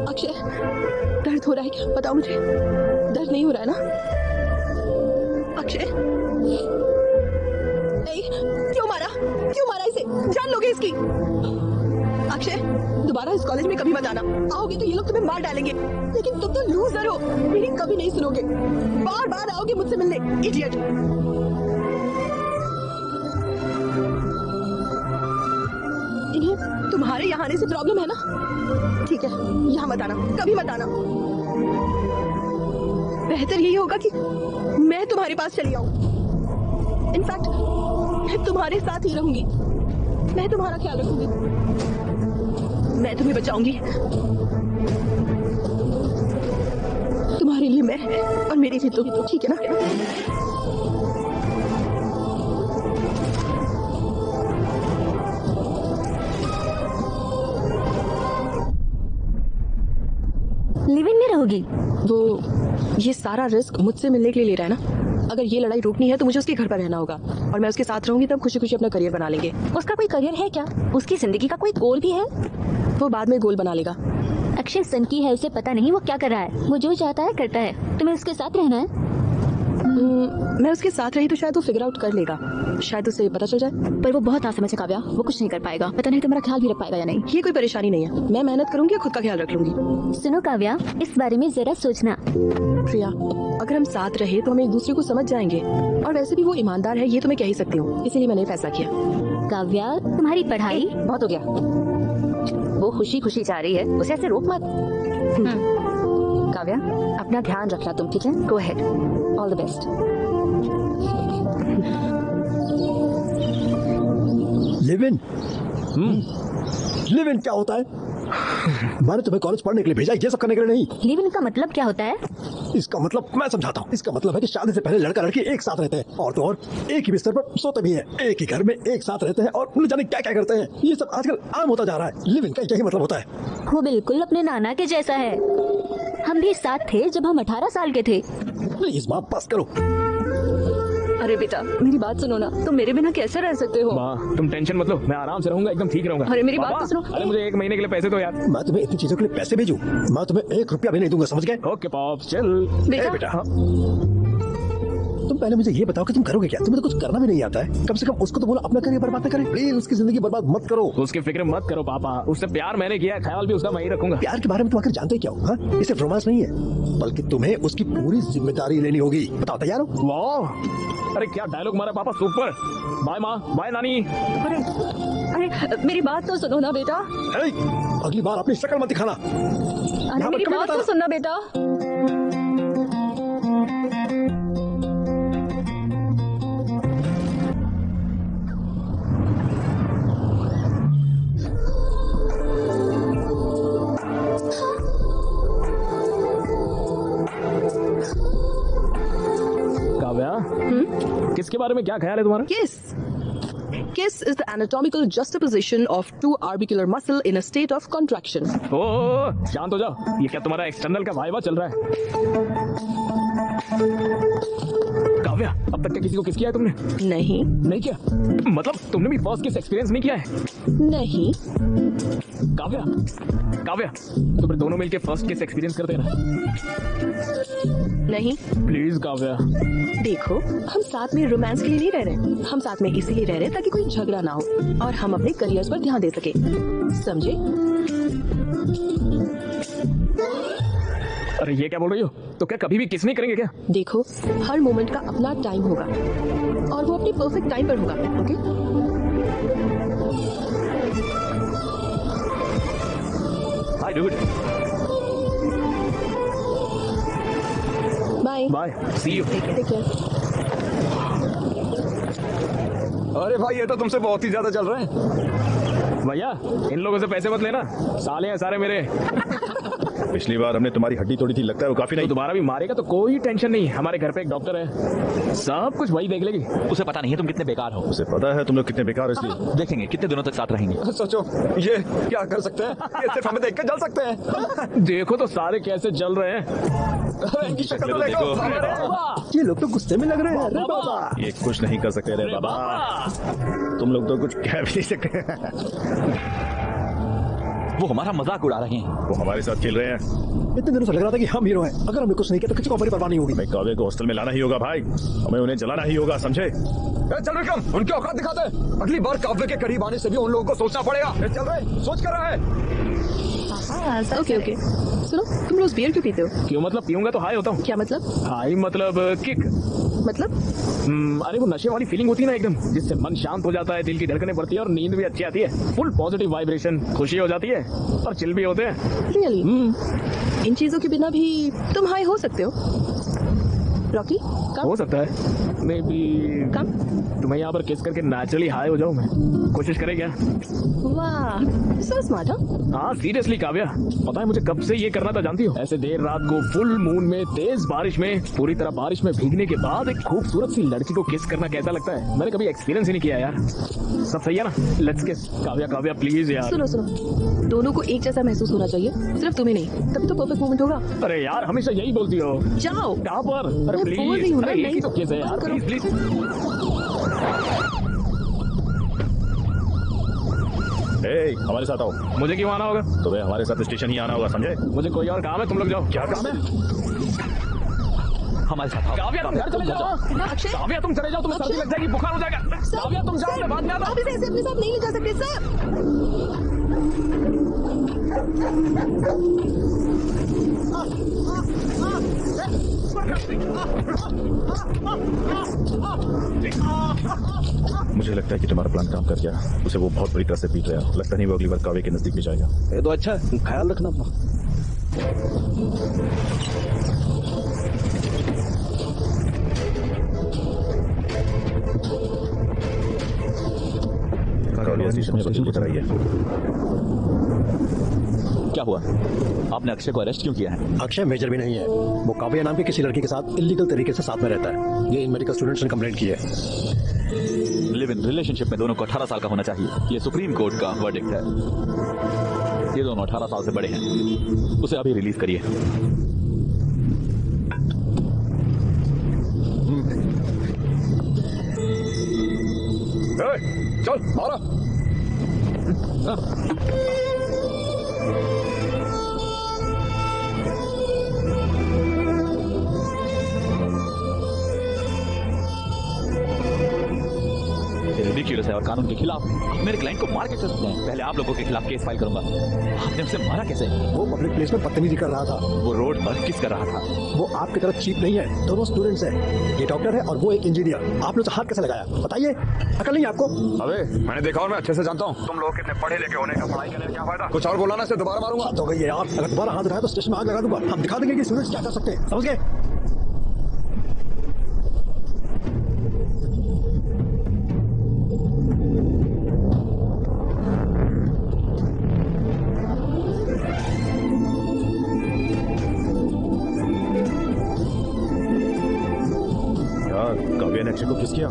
अक्षय, दर्द हो रहा है क्या? बताओ मुझे, दर्द नहीं हो रहा है ना? अक्षय, क्यों मारा इसे? जान लोगे इसकी। अक्षय, दोबारा इस कॉलेज में कभी मत आना। आओगे तो ये लोग तुम्हें मार डालेंगे। लेकिन तुम तो लूजर हो, मेरी कभी नहीं सुनोगे। बार बार आओगे मुझसे मिलने, इडियट। इन्हें तुम्हारे यहाँ आने से प्रॉब्लम है ना? ठीक है, यहाँ मत आना, कभी मत आना। बेहतर यही होगा कि मैं तुम्हारे पास चली आऊं। इनफैक्ट मैं तुम्हारे साथ ही रहूंगी। मैं तुम्हारा ख्याल रखूंगी। मैं तुम्हें बचाऊंगी। तुम्हारे लिए मैं और मेरे लिए तुम, ठीक है ना? लिव इन में रहोगी? वो ये सारा रिस्क मुझसे मिलने के लिए ले रहा है ना? अगर ये लड़ाई रोकनी है तो मुझे उसके घर पर रहना होगा, और मैं उसके साथ रहूंगी, तब खुशी खुशी अपना करियर बना लेंगे। उसका कोई करियर है क्या? उसकी जिंदगी का कोई गोल भी है? वो बाद में गोल बना लेगा। अक्षय सनकी है, उसे पता नहीं वो क्या कर रहा है। वो जो चाहता है करता है। तुम्हें उसके साथ रहना है? मैं उसके साथ रही तो शायद वो फिगर आउट कर लेगा। शायद उसे पता चल जाए। पर वो बहुत आसमझ है काव्या, वो कुछ नहीं कर पाएगा। पता नहीं तुम्हारा ख्याल भी रख पाएगा या नहीं। ये कोई परेशानी नहीं है। मैं मेहनत करूंगी और खुद का ख्याल रख लूंगी। सुनो काव्या, इस बारे में जरा सोचना। प्रिया, अगर हम साथ रहे तो हम एक दूसरे को समझ जाएंगे, और वैसे भी वो ईमानदार है, ये तो मैं कह ही सकती हूँ। इसीलिए मैंने फैसला किया। काव्या, तुम्हारी पढ़ाई बहुत हो गया। वो खुशी खुशी जा रही है, उसे ऐसे रोक मत। काव्या, अपना ध्यान रखना तुम, ठीक है? Go ahead, all the best. Live in? Live in क्या होता है? मैंने तुम्हें कॉलेज पढ़ने के लिए भेजा, ये सब करने के लिए नहीं। लिव इन का मतलब क्या होता है? इसका मतलब मैं समझाता हूँ। इसका मतलब है कि शादी से पहले लड़का लड़की एक साथ रहते हैं, और तो और एक ही बिस्तर पर सोते भी हैं, एक ही घर में एक साथ रहते हैं, और उन्हें जाने क्या क्या करते हैं। ये सब आजकल आम होता जा रहा है। लिव इन का यही मतलब होता है। वो बिल्कुल अपने नाना के जैसा है। हम भी साथ थे जब हम 18 साल के थे। प्लीज माँ, बस करो। अरे बेटा, मेरी बात सुनो ना। तुम मेरे बिना कैसे रह सकते हो? माँ, तुम टेंशन मत लो, मैं आराम से रहूंगा, एकदम ठीक रहूंगा। अरे मेरी बात तो सुनो। अरे मुझे 1 महीने के लिए पैसे दो यार। मैं तुम्हें इतनी चीजों के लिए पैसे भेजूं? मैं तुम्हें 1 रुपया भी नहीं दूंगा, समझ गए? ओके पॉप्स, चल। बेटा, बेटा, तुम पहले मुझे ये बताओ कि तुम करोगे क्या? तुम्हें तो कुछ करना भी नहीं आता है। कम से कम उसको तो बोलो अपना करियर बर्बाद न करे। प्लीज उसकी जिंदगी बर्बाद मत करो। उसकी फिक्र मत करो पापा, उससे प्यार मैंने किया, ख्याल भी उसका मैं ही रखूंगा। प्यार के बारे में तुम आखिर जानते क्या हो? हाँ, ये सिर्फ रोमांस नहीं है, बल्कि तुम्हें उसकी पूरी जिम्मेदारी लेनी होगी। बताओ तैयार हो? वाह, अरे क्या डायलॉग मारा पापा, सुपर। बाय माँ, बाय नानी। अरे मेरी बात तो सुनो ना बेटा। अगली बार अपनी शक्ल मत दिखाना। अरे मेरी बात तो सुनना बेटा। किसके बारे में क्या ख्याल है तुम्हारा? Kiss is the anatomical juxtaposition of two orbicular muscle in a state of contraction. ओ, शांत हो जाओ। ये क्या तुम्हारा एक्सटर्नल का वाइवा चल रहा है? काव्या, अब तक क्या किसी को किस किया है तुमने? नहीं किया? मतलब तुमने भी फर्स्ट किस एक्सपीरियंस नहीं किया है? नहीं। काव्या, तो फिर दोनों मिलके फर्स्ट किस एक्सपीरियंस करते हैं ना? नहीं। प्लीज काव्या। देखो, हम साथ में रोमांस के लिए नहीं रह रहे, हम साथ में इसीलिए रह रहे ताकि कोई झगड़ा ना हो और हम अपने करियर्स पर ध्यान दे सके, समझे? अरे ये क्या बोल रही हो? तो क्या कभी भी किस नहीं करेंगे क्या? देखो, हर मोमेंट का अपना टाइम होगा और वो अपने परफेक्ट टाइम पर होगा। Okay? Hi dude. Bye, see you. Take care. अरे भाई, ये तो तुमसे बहुत ही ज्यादा चल रहे हैं। भैया, इन लोगों से पैसे मत लेना, साले हैं सारे मेरे। पिछली बार हमने तुम्हारी हड्डी तोड़ी थी, लगता है वो काफी नहीं। तो दोबारा भी मारेगा तो कोई टेंशन नहीं, हमारे घर पे एक डॉक्टर है, सब कुछ वही देख लेगी। उसे पता नहीं है तुम कितने बेकार हो। उसे पता है तुम लोग कितने बेकार हो, इसलिए देखेंगे कितने दिनों तक साथ रहेंगे। सोचो, ये क्या कर सकते हैं? ये सिर्फ हमें देख कर जल सकते हैं। देखो तो सारे कैसे जल रहे हैं। इनकी शक्ल तो देखो। ये लोग तो गुस्से में लग रहे हैं। अरे बाबा, ये कुछ नहीं कर सकते। रे बाबा, तुम लोग तो कुछ कह भी नहीं सकते। वो हमारा मजाक उड़ा रहे हैं। वो हमारे साथ खेल रहे हैं। इतने दिनों से लग रहा था कि हम हीरो हैं। अगर हमने कुछ नहीं किया तो किसी को हमारी परवाह नहीं होगी। हमें काव्य को हॉस्टल में लाना ही होगा भाई, हमें उन्हें जलाना ही होगा, समझे? चल विक्रम, उनकी औकात दिखाते हैं। अगली बार काव्य के करीब आने से भी उन लोगों को सोचना पड़ेगा। चल रहे, सोच कर रहा है। ओके। सुनो, तुम रोज बियर क्यों पीते हो? क्यों मतलब? पीऊंगा तो हाई होता हूँ। क्या मतलब? हाई मतलब किक। मतलब? अरे वो नशे वाली फीलिंग होती है ना एकदम, जिससे मन शांत हो जाता है, दिल की धड़कनें बढ़ती है और नींद भी अच्छी आती है। फुल पॉजिटिव वाइब्रेशन, खुशी हो जाती है और चिल भी होते हैं। रियली? इन चीजों के बिना भी तुम हाई हो सकते हो? रॉकी, हो सकता है, मे बी। कम तुम्हें यहाँ पर किस करके नेचुरली हाई हो जाऊँ मैं। कोशिश करें क्या? वाह, सो स्मार्ट। हाँ सीरियसली काव्या, पता है मुझे कब से ये करना था जानती हो? ऐसे देर रात को फुल मून में, तेज बारिश में, पूरी तरह बारिश में भीगने के बाद एक खूबसूरत सी लड़की को किस करना कैसा लगता है, मैंने कभी एक्सपीरियंस ही नहीं किया यार। सब सही है ना? लेट्स किस। काव्या प्लीज यार। सुनो, दोनों को एक जैसा महसूस होना चाहिए, सिर्फ तुम्हें नहीं, तभी तो परफेक्ट मोमेंट होगा। अरे यार, हमेशा यही बोलती हो। जाओ। कहाँ पर? अरे मैं बोल रही हूँ ना, प्लीज, तो किस है यार, प्लीज। हमारे साथ आओ। मुझे क्यों आना होगा? तुम्हें हमारे साथ स्टेशन ही आना होगा, समझे? मुझे कोई और काम है, तुम लोग जाओ। क्या काम है? हमारे साथ आओ। काव्या तुम घर चले जाओ। अक्षय, काव्या तुम चले जाओ, तुम्हें सर्दी लग जाएगी, बुखार हो जाएगा। काव्या तुम जाओ, मैं बाद में आता हूँ। आप इसे ऐसे अपने साथ नहीं ले जा सकते सर। मुझे लगता है कि तुम्हारा प्लान काम कर गया। उसे वो बहुत बुरी तरह से पीट रहा है। लगता नहीं वो अगली बार काव्य के नजदीक भी जाएगा। ये तो अच्छा है, ख्याल रखना अपना। काव्य स्टेशन में बदल लेकर आई है। क्या हुआ? आपने अक्षय को अरेस्ट क्यों किया है? अक्षय मेजर भी नहीं है, वो काव्या नाम की किसी लड़की के साथ इलीगल तरीके से साथ में रहता है। ये इन मेडिकल स्टूडेंट्स ने कंप्लेंट की है। लिव इन रिलेशनशिप में दोनों को 18 साल का होना चाहिए, ये सुप्रीम कोर्ट का वर्डिक्ट है। ये दोनों 18 साल से बड़े हैं, उसे अभी रिलीज करिए। चल मारा। कानून के खिलाफ आप मेरे क्लाइंट को मार कैसे सकते हैं? पहले आप लोगों के खिलाफ केस फाइल करूंगा। आपने उसे मारा कैसे? वो पब्लिक प्लेस में बदतमीजी कर रहा था। वो रोड पर किस कर रहा था? वो आपकी तरफ चीप नहीं है, दोनों स्टूडेंट्स हैं। ये डॉक्टर है और वो एक इंजीनियर। आपने उसे हाथ कैसे लगाया बताइए? अकल नहीं आपको? अबे मैंने देखा और मैं अच्छे से जानता हूँ तुम लोग कितने पढ़े लिखे होने का, पढ़ाई करने का क्या फायदा? कुछ और बोला ना, से दोबारा मारूंगा। हाथ हो गई है यार, अगर दोबारा हाथ उठाया तो स्टेशन में आग लगा दूंगा। हम दिखा देंगे कि स्टूडेंट्स क्या कर सकते हैं, समझ गए? काव्या ने अक्षय को किस किया?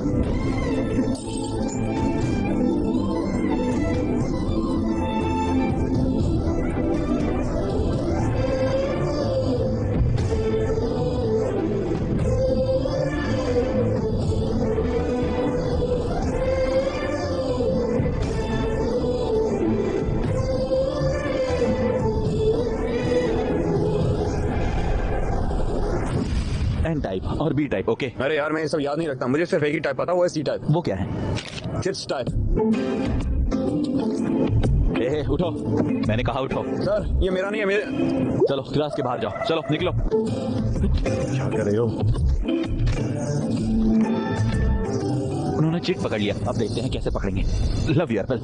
एन टाइप और बी टाइप। ओके। अरे यार मैं ये सब याद नहीं रखता, मुझे सिर्फ एक ही टाइप पता, वो है सी टाइप। वो क्या है? Kids type. उठो, मैंने कहा उठो। सर ये मेरा नहीं है, मेरे। चलो क्लास के बाहर जाओ, चलो निकलो। क्या कर रहे हो? उन्होंने चिट पकड़ लिया, अब देखते हैं कैसे पकड़ेंगे। Love you Apple.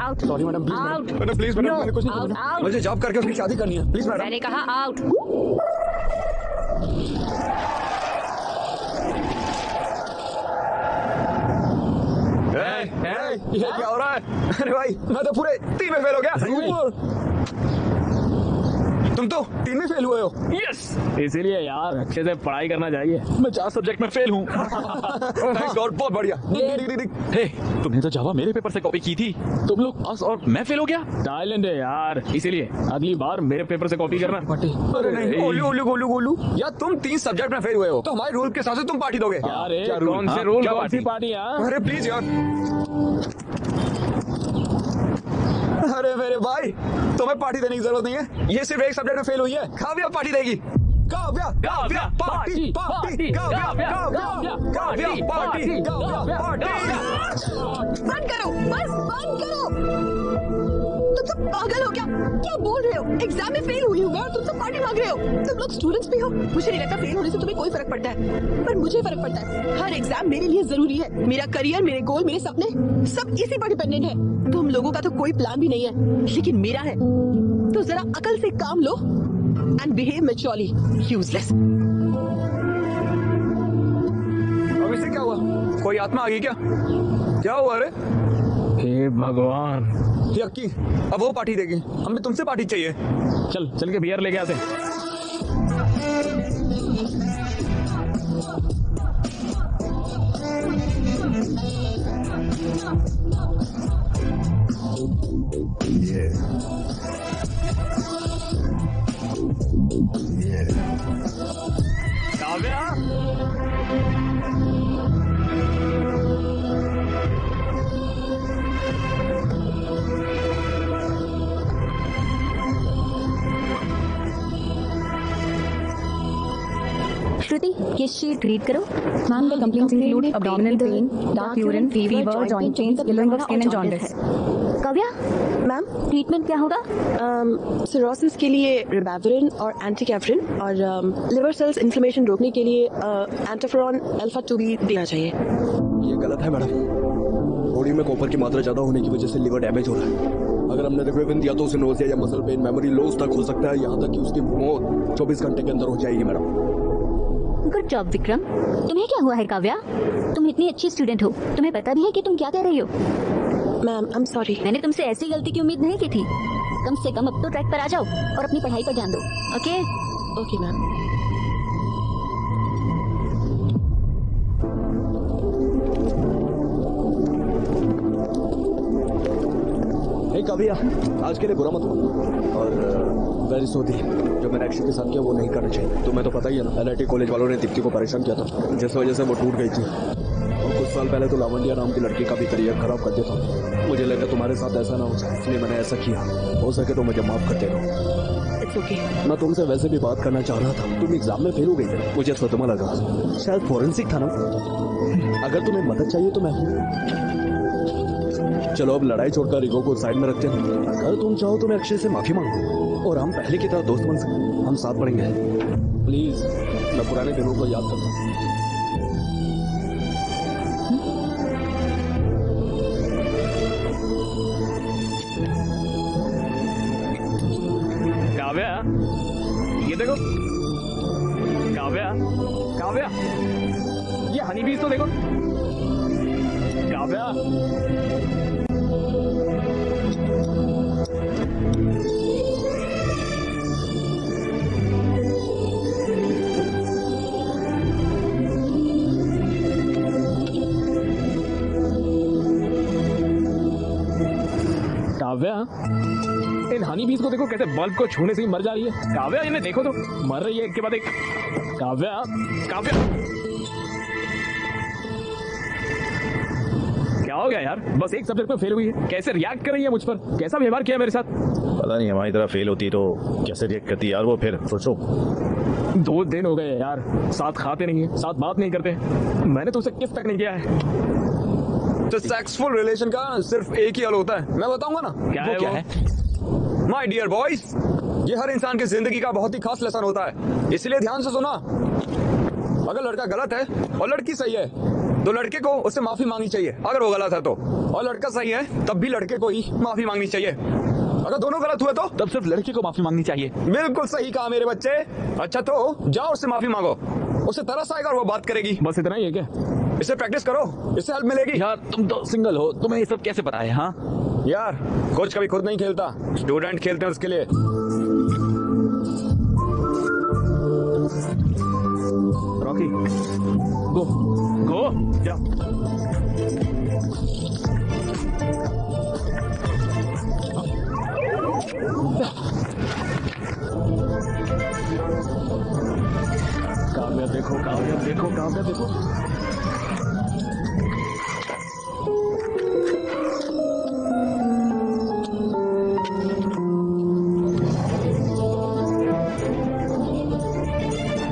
Out. Sorry madam, please please madam, मैंने कुछ नहीं किया। मुझे जॉब करके उसकी शादी करनी है, प्लीज मैडम। मैंने कहा आउट। ये क्या हो रहा है? अरे भाई मैं तो पूरे 3 में फेल हो गया। तुम तो 3 में फेल हुए हो। यस, इसीलिए यार अच्छे से पढ़ाई करना चाहिए। मैं 4 सब्जेक्ट में फेल हूँ। थैंक्स गॉड, बहुत बढ़िया। हे, तुमने तो जावा मेरे पेपर से कॉपी की थी, तुम लोग पास और मैं फेल हो गया। टाइलेंट है यार, इसीलिए अगली बार मेरे पेपर से कॉपी करना। अरे नहीं, गोलू यार तुम 3 सब्जेक्ट में फेल हुए हो तो हमारे रूल के हिसाब से तुम पार्टी दोगे। अरे कौन से रूल, कौन सी पार्टी यार? अरे प्लीज यार। अरे मेरे भाई तुम्हें पार्टी देने की जरूरत नहीं है, ये सिर्फ एक सब्जेक्ट में फेल हुई है। काव्या पार्टी देगी। Kavya party party Kavya party. बंद करो, बस बंद करो। तुम सब पागल हो क्या? क्या बोल रहे हो? एग्जाम में फेल हुई हूँ मैं और तुम सब पार्टी मांग रहे हो। तुम लोग स्टूडेंट्स भी हो, मुझे नहीं लगता फेल होने से तुम्हें कोई फर्क पड़ता है, पर मुझे फर्क पड़ता है। हर एग्जाम मेरे लिए जरूरी है। मेरा करियर, मेरे गोल, मेरे सपने सब इसी पर डिपेंडेंट है। तुम लोगों का तो कोई प्लान भी नहीं है, लेकिन मेरा है। तो जरा अकल से काम लो एंड बिहेव मैच्योरली। यूजलेस। अब इससे क्या हुआ? कोई आत्मा आ गई क्या? क्या हुआ? अरे हे भगवान। यक्की अब वो पार्टी देगी, हमें तुमसे पार्टी चाहिए। चल के बियर लेके आते हैं। काव्या, श्रुति, ये शीट रीड करो। Ma'am, the complaints include abdominal pain, dark urine, fever, joint pains, yellowing of skin and jaundice. Kavya, ma'am, treatment क्या होगा? सिरोसिस के लिए रिबाविरिन और एंटीकैफ्रिन और लिवर सेल्स इन्फ्लेमेशन रोकने के लिए एंटाफेरॉन अल्फा 2 भी देना चाहिए। ये गलत है मैडम। बॉडी में कॉपर की मात्रा ज्यादा होने की वजह से लिवर डैमेज हो रहा है। अगर हमने रिबाविरिन दिया तो उसे नोज़िया या मसल पेन, मेमोरी लॉस तक हो सकता है, यहाँ तक कि उसकी मौत 24 घंटे के अंदर हो जाएगी मैडम। Good job Vikram. तुम्हें क्या हुआ है काव्या? तुम इतनी अच्छी स्टूडेंट हो, तुम्हें पता भी है कि तुम क्या कह रही हो। Ma'am, I am sorry. मैंने तुमसे ऐसी गलती की उम्मीद नहीं की थी। कम से कम अब तो ट्रैक पर आ जाओ और अपनी पढ़ाई पर ध्यान दो। Okay okay ma'am. Hey Kavya, आज के लिए बुरा मत हो और वेरी सॉरी। जो मैंने एक्शन के साथ किया वो नहीं करना चाहिए। तुम्हें तो पता ही है ना, NIT कॉलेज वालों ने दीप्ति को परेशान किया था, जिस वजह से वो टूट गई थी और कुछ साल पहले तो लावंडिया नाम की लड़की का भी करियर खराब कर देता। मुझे लगा तुम्हारे साथ ऐसा ना हो जाए, इसलिए मैंने ऐसा किया। हो सके तो मुझे माफ कर देना। It's okay. मैं तुमसे वैसे भी बात करना चाह रहा था, तुम एग्जाम में फेल हो गई थी। मुझे सदमा लगा, शायद फोरेंसिक था ना। अगर तुम्हें मदद चाहिए तो मैं हूँ। चलो अब लड़ाई छोड़कर ईगो को साइड में रखते हैं। अगर तुम चाहो तो मैं अक्षय से माफी मांगू और हम पहले की तरह दोस्त बन सकते। हम साथ पढ़ेंगे। प्लीज, मैं पुराने दिनों को याद करता हूँ। काव्या, ये देखो। काव्या, काव्या, ये हनी बीज तो देखो। काव्या, काव्या, इन हनी बीज को देखो कैसे बल्ब को छूने से ही मर जा रही है। काव्या, इन्हें देखो तो, मर रही है एक के बाद एक। काव्या, काव्या, क्या हो गया यार? बस एक सब्जेक्ट में फेल हुई है, कैसे रिएक्ट कर रही है मुझ पर? कैसा व्यवहार किया मेरे साथ? पता नहीं, हमारी तरह फेल होती तो कैसे रिएक्ट करती यार वो। फिर सोचो, 2 दिन हो गए यार, साथ खाते नहीं है, साथ बात नहीं करते। मैंने तो उसे किस तक नहीं किया है। तो सक्सेसफुल रिलेशन का सिर्फ एक ही हल होता है, मैं बताऊंगा ना। क्या है? माय डियर बॉयज, ये हर इंसान की जिंदगी का बहुत ही खास लेसन होता है, इसलिए ध्यान से सुना। अगर लड़का गलत है और लड़की सही है तो लड़के को उससे माफी मांगनी चाहिए अगर वो गलत है तो, और लड़का सही है तब भी लड़के को ही माफी मांगनी चाहिए। अगर दोनों गलत हुए तो तब सिर्फ लड़के को माफी मांगनी चाहिए। बिल्कुल सही कहा मेरे बच्चे। अच्छा तो जाओ उससे माफी मांगो, उसे तरस आएगा और वो बात करेगी। बस इतना ही है क्या? इसे प्रैक्टिस करो, इससे हेल्प मिलेगी। यार तुम तो सिंगल हो, तुम्हें ये सब कैसे पता है? हाँ यार, कोच कभी खुद नहीं खेलता, स्टूडेंट खेलते हैं उसके लिए। रॉकी, गो गो जा। काव्या देखो, काव्या देखो, काव्या देखो।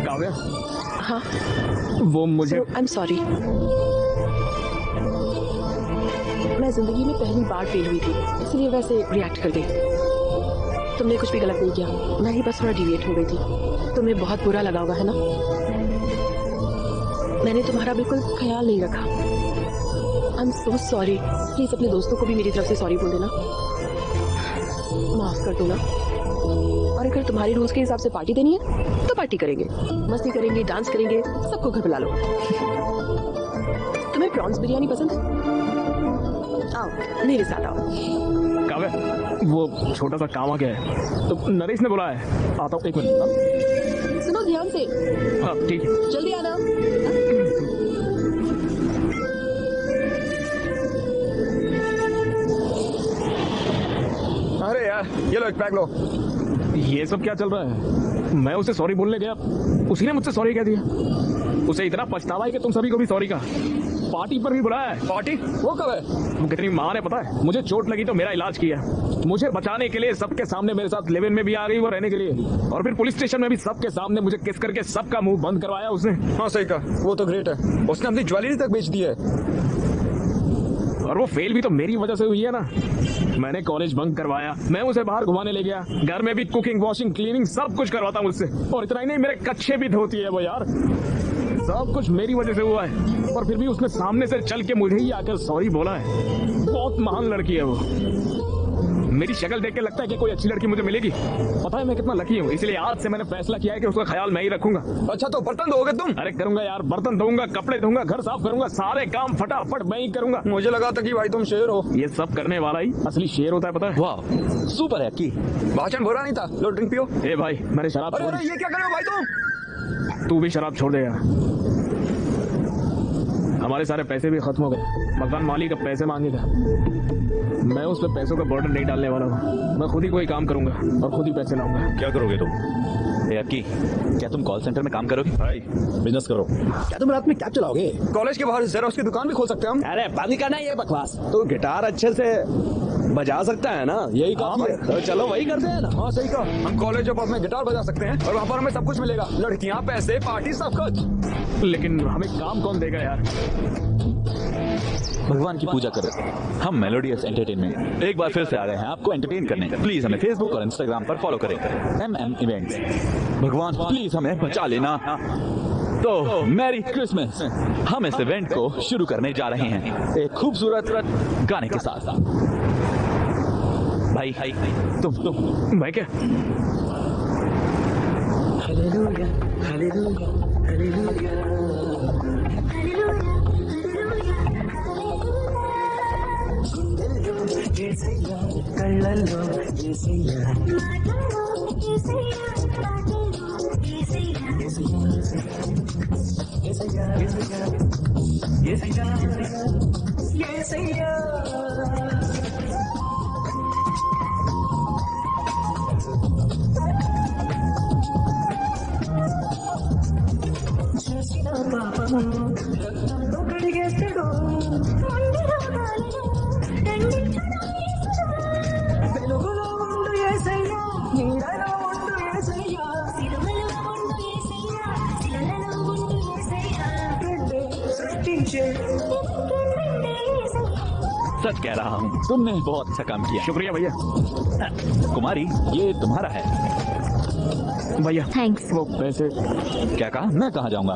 काव्या, हाँ, वो मुझे आई एम सॉरी। मैं जिंदगी में पहली बार फेल हुई थी, इसलिए वैसे रिएक्ट कर गई। तुमने कुछ भी गलत नहीं किया, मैं ही बस थोड़ा डिविएट हो गई थी। तुम्हें बहुत बुरा लगा होगा, है ना? मैंने तुम्हारा बिल्कुल ख्याल नहीं रखा। I am so sorry. Please अपने दोस्तों को भी मेरी तरफ से सॉरी बोल देना, माफ कर दो ना। और अगर तुम्हारे रूल्स के हिसाब से पार्टी देनी है तो पार्टी करेंगे, मस्ती करेंगे, डांस करेंगे, सबको घर बुला लो। तुम्हें प्रॉन्स बिरयानी पसंद है? आओ मेरे साथ आओ। काव्या, वो छोटा सा काम आ गया है तो नरेश ने बोला है, आता हूँ 1 मिनट। सुनो ध्यान से। हाँ ठीक है, जल्दी आना। अरे यार, ये लो एक पैक लो। ये सब क्या चल रहा है? मैं उसे सॉरी बोलने गया, उसी ने मुझसे सॉरी कह दिया। उसे इतना पछतावा है कि तुम सभी को भी सॉरी कहा। पार्टी पर भी बुलाया है। पार्टी? वो कब है? वो कितनी मार है पता है? मुझे चोट लगी तो मेरा इलाज किया, मुझे बचाने के लिए सबके सामने मेरे साथ लिव इन में भी आ गई वो रहने के लिए, और फिर पुलिस स्टेशन में भी सबके सामने मुझे किस करके सबका मुंह बंद करवाया उसने। हाँ सही कहा, वो तो ग्रेट है। उसने अपनी ज्वेलरी तक बेच दी है। और वो फेल भी तो मेरी वजह से हुई है ना। मैंने कॉलेज बंक करवाया, मैं उसे बाहर घुमाने ले गया, घर में भी कुकिंग, वॉशिंग, क्लीनिंग सब कुछ करवाता मुझसे। और इतना ही नहीं, मेरे कच्चे भी धोती है वो यार। सब कुछ मेरी वजह से हुआ है, और फिर भी उसने सामने से चल के मुझे ही आकर सॉरी बोला है। बहुत महान लड़की है वो। मेरी शक्ल देख के लगता है कि कोई अच्छी लड़की मुझे मिलेगी। पता है मैं कितना लकी हूँ, इसलिए आज से मैंने फैसला किया है कि उसका ख्याल मैं ही रखूंगा। अच्छा तो बर्तन धोगे तुम? अरे करूंगा यार, बर्तन धोऊंगा, कपड़े धोऊंगा, घर साफ करूंगा, सारे काम फटाफट मैं ही करूंगा। मुझे लगा था कि भाई तुम शेर हो। ये सब करने वाला ही असली शेर होता है, पता है? वाह, सुपर है की। भाषण बुरा नहीं था। लो ड्रिंक पियो। ए भाई, मैंने शराब अरे छोड़ अरे, ये क्या कर रहे हो भाई तुम? तू भी शराब छोड़ दे यार। हमारे सारे पैसे भी खत्म हो गए। मकान मालिक अब पैसे मांगे था। मैं उस पर पैसों का बर्डन नहीं डालने वाला हूँ। मैं खुद ही कोई काम करूंगा और खुद ही पैसे लाऊंगा। क्या करोगे तुम? अक्की, क्या तुम कॉल सेंटर में काम करोगे? भाई बिजनेस करो। क्या तुम रात में कैब चलाओगे? कॉलेज के बाहर जेरोक्स की दुकान भी खोल सकते हैं हम। अरे बंद करना ये बकवास। तो गिटार अच्छे से बजा सकता है ना, यही काम है। तो चलो वही करते हैं ना। हाँ सही कहा, हम कॉलेज ऑफ में गिटार बजा सकते हैं और वहाँ पर हमें सब कुछ मिलेगा, लड़कियाँ, पैसे, पार्टी, सब कुछ। लेकिन हमें काम कौन देगा यार? भगवान की पूजा करो। हम मेलोडियस एंटरटेनमेंट एक बार फिर से आ गए हैं आपको एंटरटेन करने। प्लीज हमें फेसबुक और इंस्टाग्राम पर फॉलो करें, MM इवेंट्स। भगवान प्लीज हमें बचा लेना। तो मैरी क्रिसमस। हम इस इवेंट को शुरू करने जा रहे हैं एक खूबसूरत गाने के साथ। भाई तुम भाई क्या? हालेलुया हालेलुया हालेलुया యేసయ్యా కళ్ళల్లో యేసయ్యా యేసయ్యా యేసయ్యా యేసయ్యా యేసయ్యా చేసిన పాపము రక్తంతో కడిగేస్తాడు వెలుగులో ఉండు యేసయ్యా నీడలో ఉండు యేసయ్యా సిలువలో ఉండు యేసయ్యా శిలలో ఉండు యేసయ్యా సృష్టించే सच कह रहा हूँ, तुमने बहुत अच्छा काम किया। शुक्रिया भैया। कुमारी ये तुम्हारा है। भैया थैंक्स। वो पैसे क्या कहा? मैं कहाँ जाऊंगा,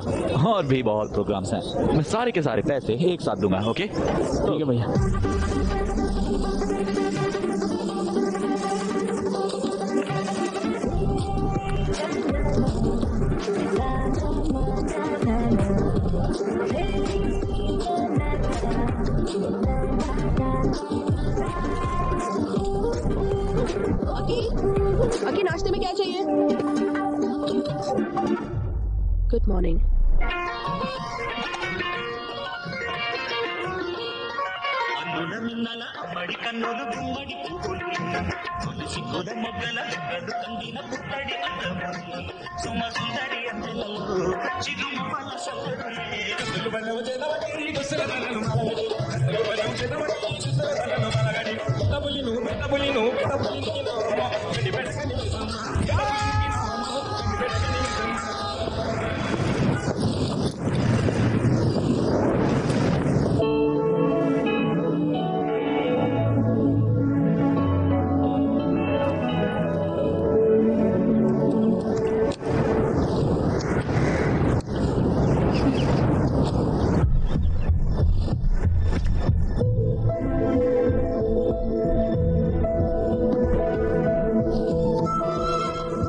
और भी बहुत प्रोग्राम्स हैं। मैं सारे के सारे पैसे एक साथ दूंगा। ओके ठीक है भैया। आगे नाश्ते में क्या चाहिए? Good morning.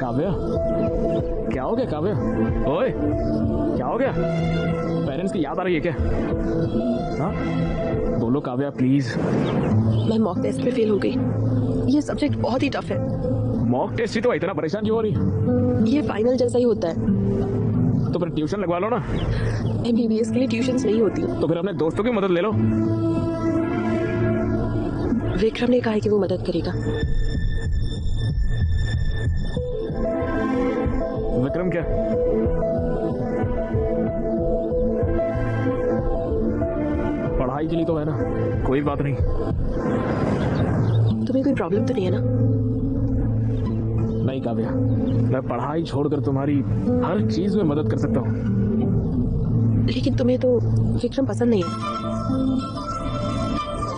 काव्या, क्या हो गया काव्या? ओए क्या हो गया? पेरेंट्स की याद आ रही है क्या? हाँ बोलो काव्या प्लीज। मैं मॉक टेस्ट में फेल हो गई। ये सब्जेक्ट बहुत ही टफ है। मॉक टेस्ट ही तो इतना परेशान क्यों हो रही? ये फाइनल जैसा ही होता है। तो फिर ट्यूशन लगवा लो ना। MBBS के लिए ट्यूशंस नहीं होती। तो फिर अपने दोस्तों की मदद ले लो। विक्रम ने कहा है कि वो मदद करेगा। विक्रम क्या? पढ़ाई के लिए तो है ना, कोई बात नहीं। तुम्हें कोई प्रॉब्लम तो नहीं है ना? नहीं काव्या, मैं पढ़ाई छोड़कर तुम्हारी हर चीज में मदद कर सकता हूँ। लेकिन तुम्हें तो विक्रम पसंद नहीं है।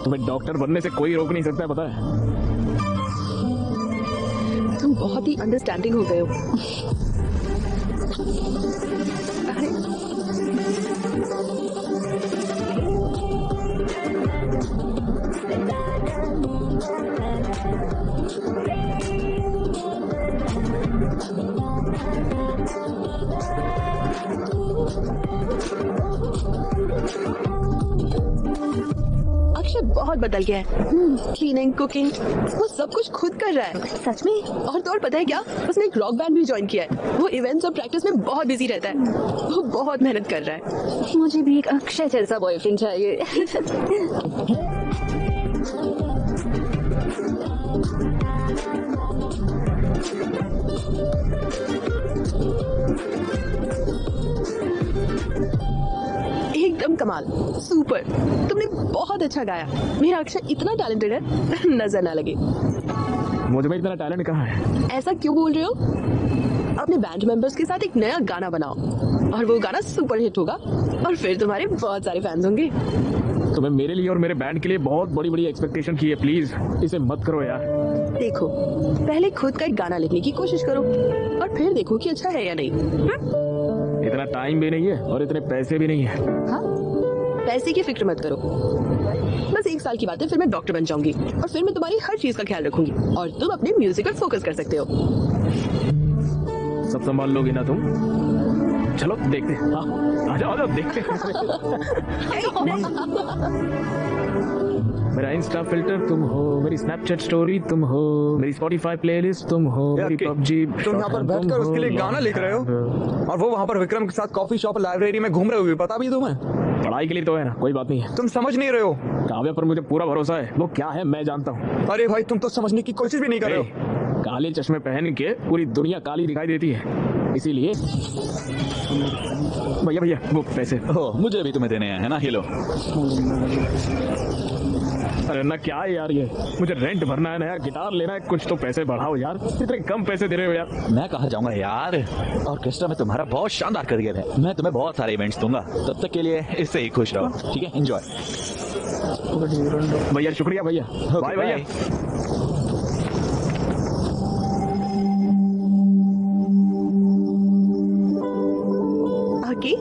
तुम्हें डॉक्टर बनने से कोई रोक नहीं सकता है, पता है? तुम बहुत ही अंडरस्टैंडिंग हो गए हो। अक्षय बहुत बदल गया है। क्लीनिंग, कुकिंग, वो सब कुछ खुद कर रहा है। सच में? और तो और पता है क्या, उसने एक रॉक बैंड भी ज्वाइन किया है। वो इवेंट्स और प्रैक्टिस में बहुत बिजी रहता है। वो बहुत मेहनत कर रहा है। मुझे भी एक अक्षय जैसा बॉयफ्रेंड चाहिए। एकदम कमाल, सुपर। तुमने बहुत अच्छा गाया। मेरा अक्षय इतना टैलेंटेड है, नजर ना लगे। मुझ में इतना टैलेंट कहाँ है? ऐसा क्यों बोल रहे हो? अपने बैंड मेंबर्स के साथ एक नया गाना बनाओ और वो गाना सुपर हिट होगा और फिर तुम्हारे बहुत सारे फैंस होंगे। तुम्हें मेरे लिए और मेरे बैंड के लिए बहुत बड़ी बड़ी एक्सपेक्टेशन की है, प्लीज इसे मत करो यार। देखो, पहले खुद का एक गाना लिखने की कोशिश करो और फिर देखो कि अच्छा है या नहीं। इतना टाइम भी नहीं है और इतने पैसे भी नहीं है। हाँ? पैसे की फिक्र मत करो, बस 1 साल की बात है, फिर मैं डॉक्टर बन जाऊंगी और फिर मैं तुम्हारी हर चीज का ख्याल रखूंगी और तुम अपने म्यूजिक पर फोकस कर सकते हो। सब संभाल लोगी ना तुम? चलो देखते हैं। हाँ, आ जाओ देखते हैं। मेरा इंस्टा फिल्टर तुम हो, मेरी स्नैपचैट स्टोरी तुम हो, मेरी स्पॉटिफाई प्लेलिस्ट तुम हो, मेरी पबजी। तुम यहाँ पर बैठकर उसके लिए गाना लिख रहे हो और वो वहाँ पर विक्रम के साथ कॉफी शॉप लाइब्रेरी में घूम रहे हो, पता भी तुम्हें? पढ़ाई के लिए तो है ना, कोई बात नहीं है। तुम समझ नहीं रहे हो। काव्या पर मुझे पूरा भरोसा है, वो क्या है मैं जानता हूँ। अरे भाई, तुम तो समझने की कोशिश भी नहीं कर रहे हो। काले चश्मे पहन के पूरी दुनिया काली दिखाई देती है, इसीलिए। भैया भैया वो पैसे। हो, मुझे भी तुम्हें देने हैं, है ना? ये लो। अरे ना क्या है यार, ये मुझे रेंट भरना है ना यार, गिटार लेना है, कुछ तो पैसे बढ़ाओ यार। इतने कम पैसे दे रहे हो यार। मैं कहाँ जाऊंगा यार, ऑर्केस्ट्रा में तुम्हारा बहुत शानदार करियर है। मैं तुम्हें बहुत सारे इवेंट्स दूंगा, तब तक के लिए इससे ही खुश रहो, ठीक है? एंजॉय। भैया शुक्रिया भैया। बाय भैया। आकी,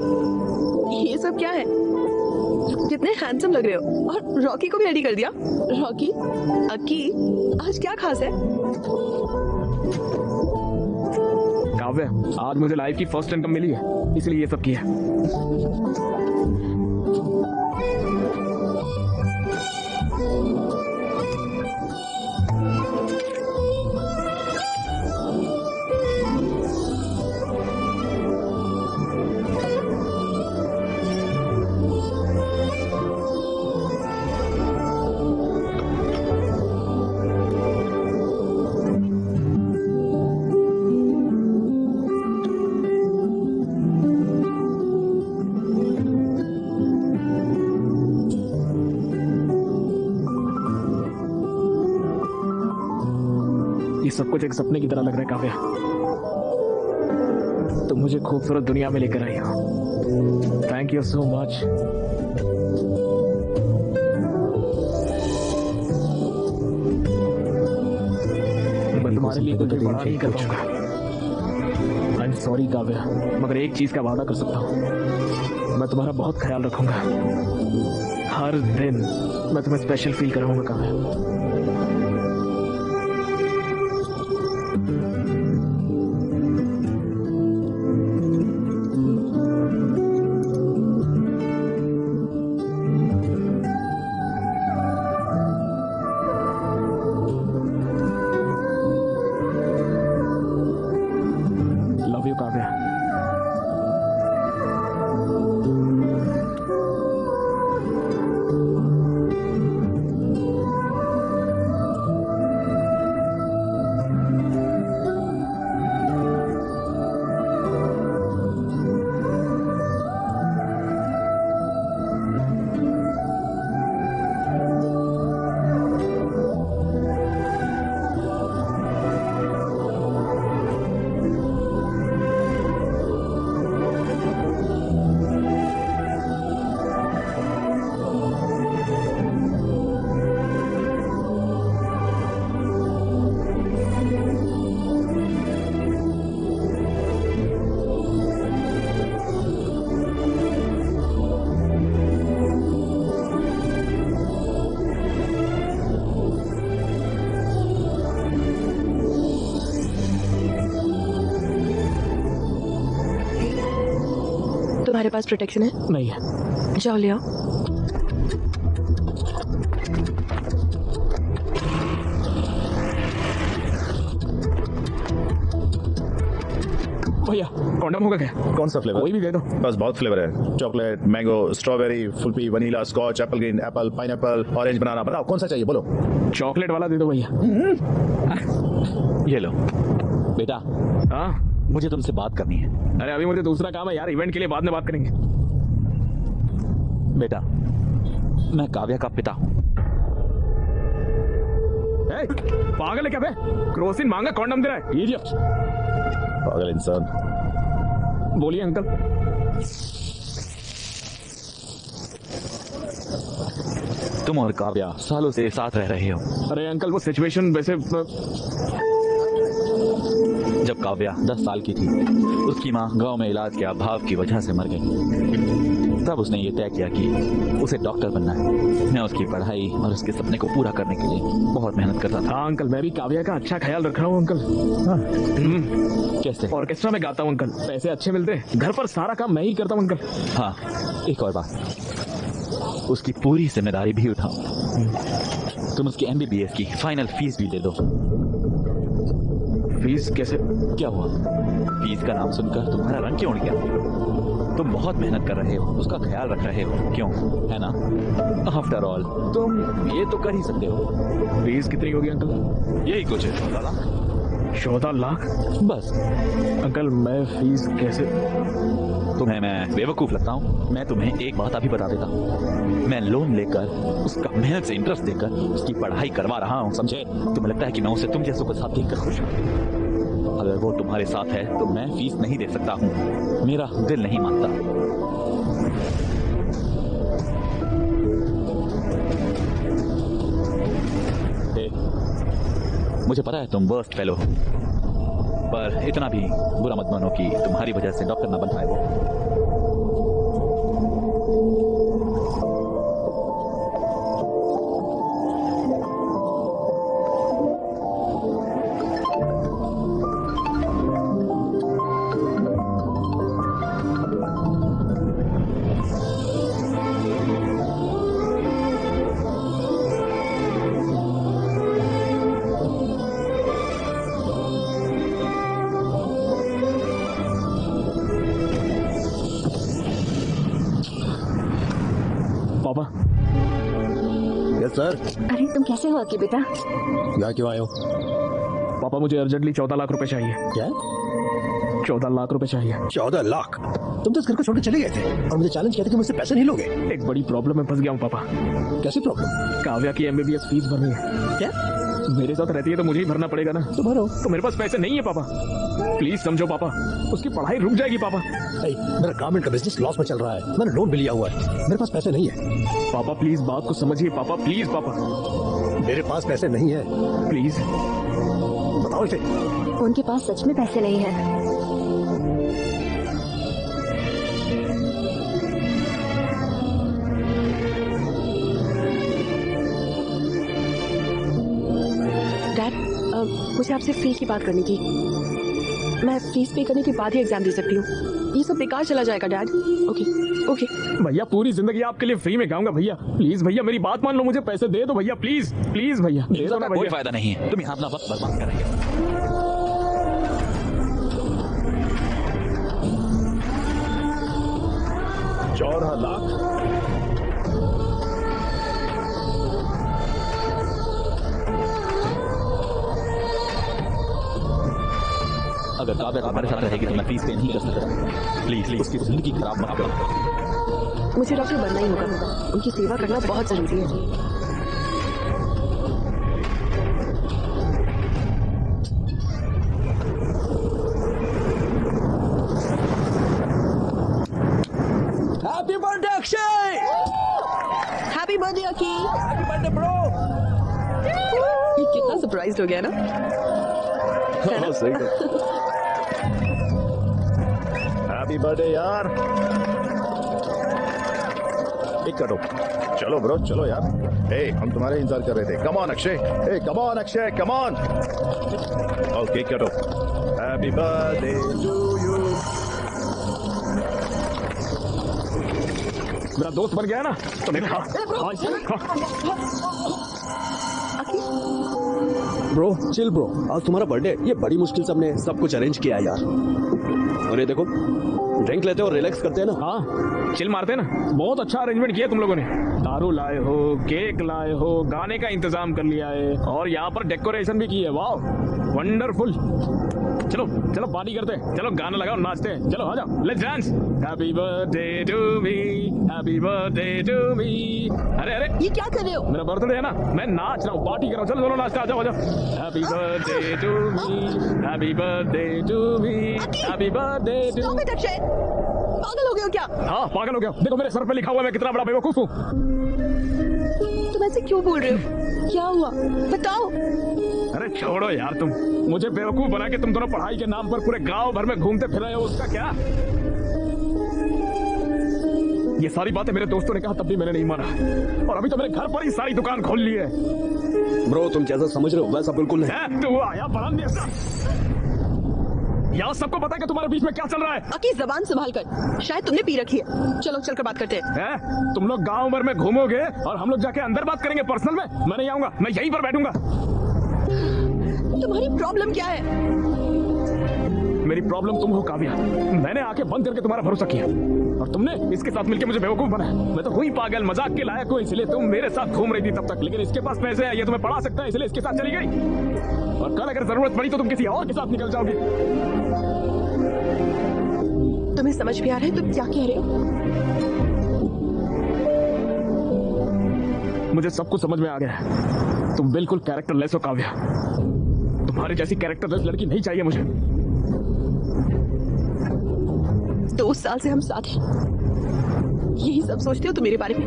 ये सब क्या है? कितने हैंडसम लग रहे हो। और रॉकी को भी रेडी कर दिया। रॉकी, अक्की, आज क्या खास है? काव्या, आज मुझे लाइफ की फर्स्ट इनकम मिली है, इसलिए ये सब किया। ये सब कुछ एक सपने की तरह लग रहा है काव्या। तुम मुझे खूबसूरत दुनिया में लेकर आई हो। Thank you so much. मैं तुम्हारे लिए कुछ बड़ा नहीं कर पाऊंगा। आई एम सॉरी काव्या, मगर एक चीज का वादा कर सकता हूँ, मैं तुम्हारा बहुत ख्याल रखूंगा। हर दिन मैं तुम्हें स्पेशल फील कराऊंगा काव्या। तुम्हारे पास प्रोटेक्शन है? नहीं है। जाओ ले आओ। भैया कॉन्डम होगा क्या? कौन सा फ्लेवर? कोई भी दे दो। बस बहुत फ्लेवर है, चॉकलेट, मैंगो, स्ट्रॉबेरी, फुल्फी, vanilla, scotch, apple green, apple, pineapple, orange, banana. बताओ कौन सा चाहिए, बोलो। चॉकलेट वाला दे दो भैया। ये लो बेटा। हाँ मुझे तुमसे बात करनी है। अरे अभी मुझे दूसरा काम है यार, इवेंट के लिए बाद में बात करेंगे। बेटा मैं काव्या का पिता हूँ। पागल है क्या बे? क्रोसिन मांगा कॉन्डम दे रहा है, इडियट। पागल इंसान। बोलिए अंकल। तुम और काव्या सालों से साथ रह रहे हो। अरे अंकल वो सिचुएशन वैसे जब काव्या 10 साल की थी, उसकी माँ गांव में इलाज के अभाव की वजह से मर गई। तब उसने ये तय किया कि उसे डॉक्टर बनना है। मैं उसकी पढ़ाई और उसके सपने को पूरा करने के लिए बहुत मेहनत करता था। हाँ अंकल, मैं भी काव्या का अच्छा ख्याल रख रहा हूँ अंकल। कैसे? ऑर्केस्ट्रा में गाता हूँ अंकल, पैसे अच्छे मिलते हैं। घर पर सारा काम मैं ही करता हूँ अंकल। हाँ एक और बात, उसकी पूरी जिम्मेदारी भी उठाओ। तुम उसकी MBBS की फाइनल फीस भी दे दो। फीस कैसे? क्या हुआ? फीस का नाम सुनकर तुम्हारा रंग क्यों उड़ गया? तुम बहुत मेहनत कर रहे हो, उसका ख्याल रख रहे हो, क्यों? है ना? आफ्टर ऑल तुम ये तो कर ही सकते हो। फीस कितनी होगी अंकल? यही कुछ 14 लाख। 14 लाख? बस। अंकल मैं फीस कैसे? तुम्हें मैं बेवकूफ लगता हूँ? मैं तुम्हें एक बात अभी बता देता हूँ। मैं लोन लेकर उसका मेहनत से इंटरेस्ट देकर उसकी पढ़ाई करवा रहा हूँ, समझे? तुम्हें लगता है कि मैं उसे तुम जैसों के साथ देखकर खुश हूँ? अगर वो तुम्हारे साथ है तो मैं फीस नहीं दे सकता हूँ, मेरा दिल नहीं मानता। मुझे पता है तुम वर्स्ट फेलो हो, पर इतना भी बुरा मत मानो कि तुम्हारी वजह से डॉक्टर ना बन पाए वो। सर। अरे तुम कैसे हो अकी बेटा? यहाँ क्यों आए हो? पापा मुझे अर्जेंटली 14 लाख रुपए चाहिए। क्या? 14 लाख रुपए चाहिए। 14 लाख? तुम तो इस घर को छोड़ के चले गए थे और मुझे चैलेंज किया था कि मुझसे पैसे नहीं लोगे। एक बड़ी प्रॉब्लम में फंस गया हूँ पापा। कैसी प्रॉब्लम? काव्या की MBBS फीस भरनी है। क्या? मेरे साथ रहती है तो मुझे ही भरना पड़ेगा ना। तो भरो। तो मेरे पास पैसे नहीं है पापा, प्लीज समझो पापा, उसकी पढ़ाई रुक जाएगी पापा। मेरा गारमेंट का बिजनेस लॉस में चल रहा है, मैंने लोन भी लिया हुआ है, मेरे पास पैसे नहीं है। पापा प्लीज बात को समझिए पापा, प्लीज पापा। मेरे पास पैसे नहीं है। प्लीज बताओ इसे। उनके पास सच में पैसे नहीं है। मुझे आपसे फी की बात करनी थी। मैं फीस पे करने के बाद ही एग्जाम दे सकती हूँ। ये सब बेकार चला जाएगा डैड। ओके ओके भैया, पूरी जिंदगी आपके लिए फ्री में गाऊंगा भैया। प्लीज भैया मेरी बात मान लो, मुझे पैसे दे दो भैया, प्लीज प्लीज भैया। कोई फायदा नहीं है, तुम यहाँ अपना वक्त बर्बाद करेंगे। 14 लाख? अगर काव्या तुम्हारे साथ रहेगी तो मैं फीस पे नहीं कर सकता। प्लीज उसकी जिंदगी खराब मत करो। मुझे डॉक्टर बनना ही होगा, उनकी सेवा करना बहुत जरूरी है। Happy birthday Akshay! Happy birthday Akki! Happy birthday bro! ये कितना सरप्राइज्ड हो गया ना? सही है। हैप्पी बर्थडे यार। एक करो। चलो ब्रो, चलो यार। ए, हम तुम्हारे इंतजार कर रहे थे। Come on Akshay. ए, come on Akshay, come on. Okay, करो। Happy birthday to you. मेरा दोस्त बन गया ना तो मैं खा। ब्रो चिल ब्रो, आज तुम्हारा बर्थडे, ये बड़ी मुश्किल से हमने सब कुछ अरेंज किया है यार। और ये देखो, ड्रिंक लेते हो, रिलैक्स करते हैं ना। हाँ चिल मारते हैं ना। बहुत अच्छा अरेंजमेंट किया तुम लोगों ने। दारू लाए हो, केक लाए हो, गाने का इंतजाम कर लिया है और यहाँ पर डेकोरेशन भी की है। वाह वंडरफुल। चलो चलो पार्टी करते हैं, चलो गाना लगाओ, नाचते हैं, चलो आ जाओ, let's dance. Happy birthday to me, happy birthday to me. अरे अरे ये क्या कर रहे हो? मेरा बर्थडे है ना, मैं नाच रहा हूँ, पार्टी कर रहा हूँ। चलो चलो नाचते, आ जाओ आ जाओ। Happy birthday to me, happy birthday to me, happy birthday to. Stop it Akshay, पागल हो गए हो क्या? हाँ पागल हो गया। देखो मेरे सर पे लिखा हुआ है मैं कितना बड़ा बेवकूफ हूँ। तुम ऐसे क्यों बोल रहे हो? क्या हुआ बताओ। अरे छोड़ो यार, तुम मुझे बेवकूफ बना के तुम दोनों पढ़ाई के नाम पर पूरे गांव भर में घूमते फिर रहे हो, उसका क्या? ये सारी बातें मेरे दोस्तों ने कहा तब भी मैंने नहीं माना, और अभी तो मेरे घर पर ही सारी दुकान खोल ली है। ब्रो तुम जैसा समझ रहे हो वैसा बिल्कुल नहीं। तू आया बड़ा ऐसा, यहाँ सबको पता है कि तुम्हारे बीच में क्या चल रहा है। अकी जबान संभाल कर, शायद तुमने पी रखी है। चलो चलकर बात करते हैं। तुम लोग गांव भर में घूमोगे और हम लोग जाके अंदर बात करेंगे पर्सनल में। मैं नहीं आऊंगा, मैं यहीं पर बैठूंगा। तुम्हारी प्रॉब्लम क्या है? मेरी प्रॉब्लम तुम हो काव्या। मैंने आके बंद करके तुम्हारा भरोसा किया और तुमने इसके साथ मिलकर मुझे बेवकूफ बनाया। मैं तो हुई पागल, मजाक के लायक हूँ, इसलिए तुम मेरे साथ घूम रही थी तब तक। लेकिन इसके पास पैसे है, ये तुम्हें पढ़ा सकता है, इसलिए इसके साथ चली गई। और कल अगर जरूरत पड़ी तो तुम किसी और के साथ निकल जाओगी। तुम्हें समझ में आ रहा है तुम क्या कह रहे हो? मुझे सब कुछ समझ में आ गया है। तुम बिल्कुल कैरेक्टरलेस हो काव्या। तुम्हारी जैसी कैरेक्टरलेस लड़की नहीं चाहिए मुझे। 2 साल से हम साथ हैं, यही सब सोचते हो तुम मेरे बारे में?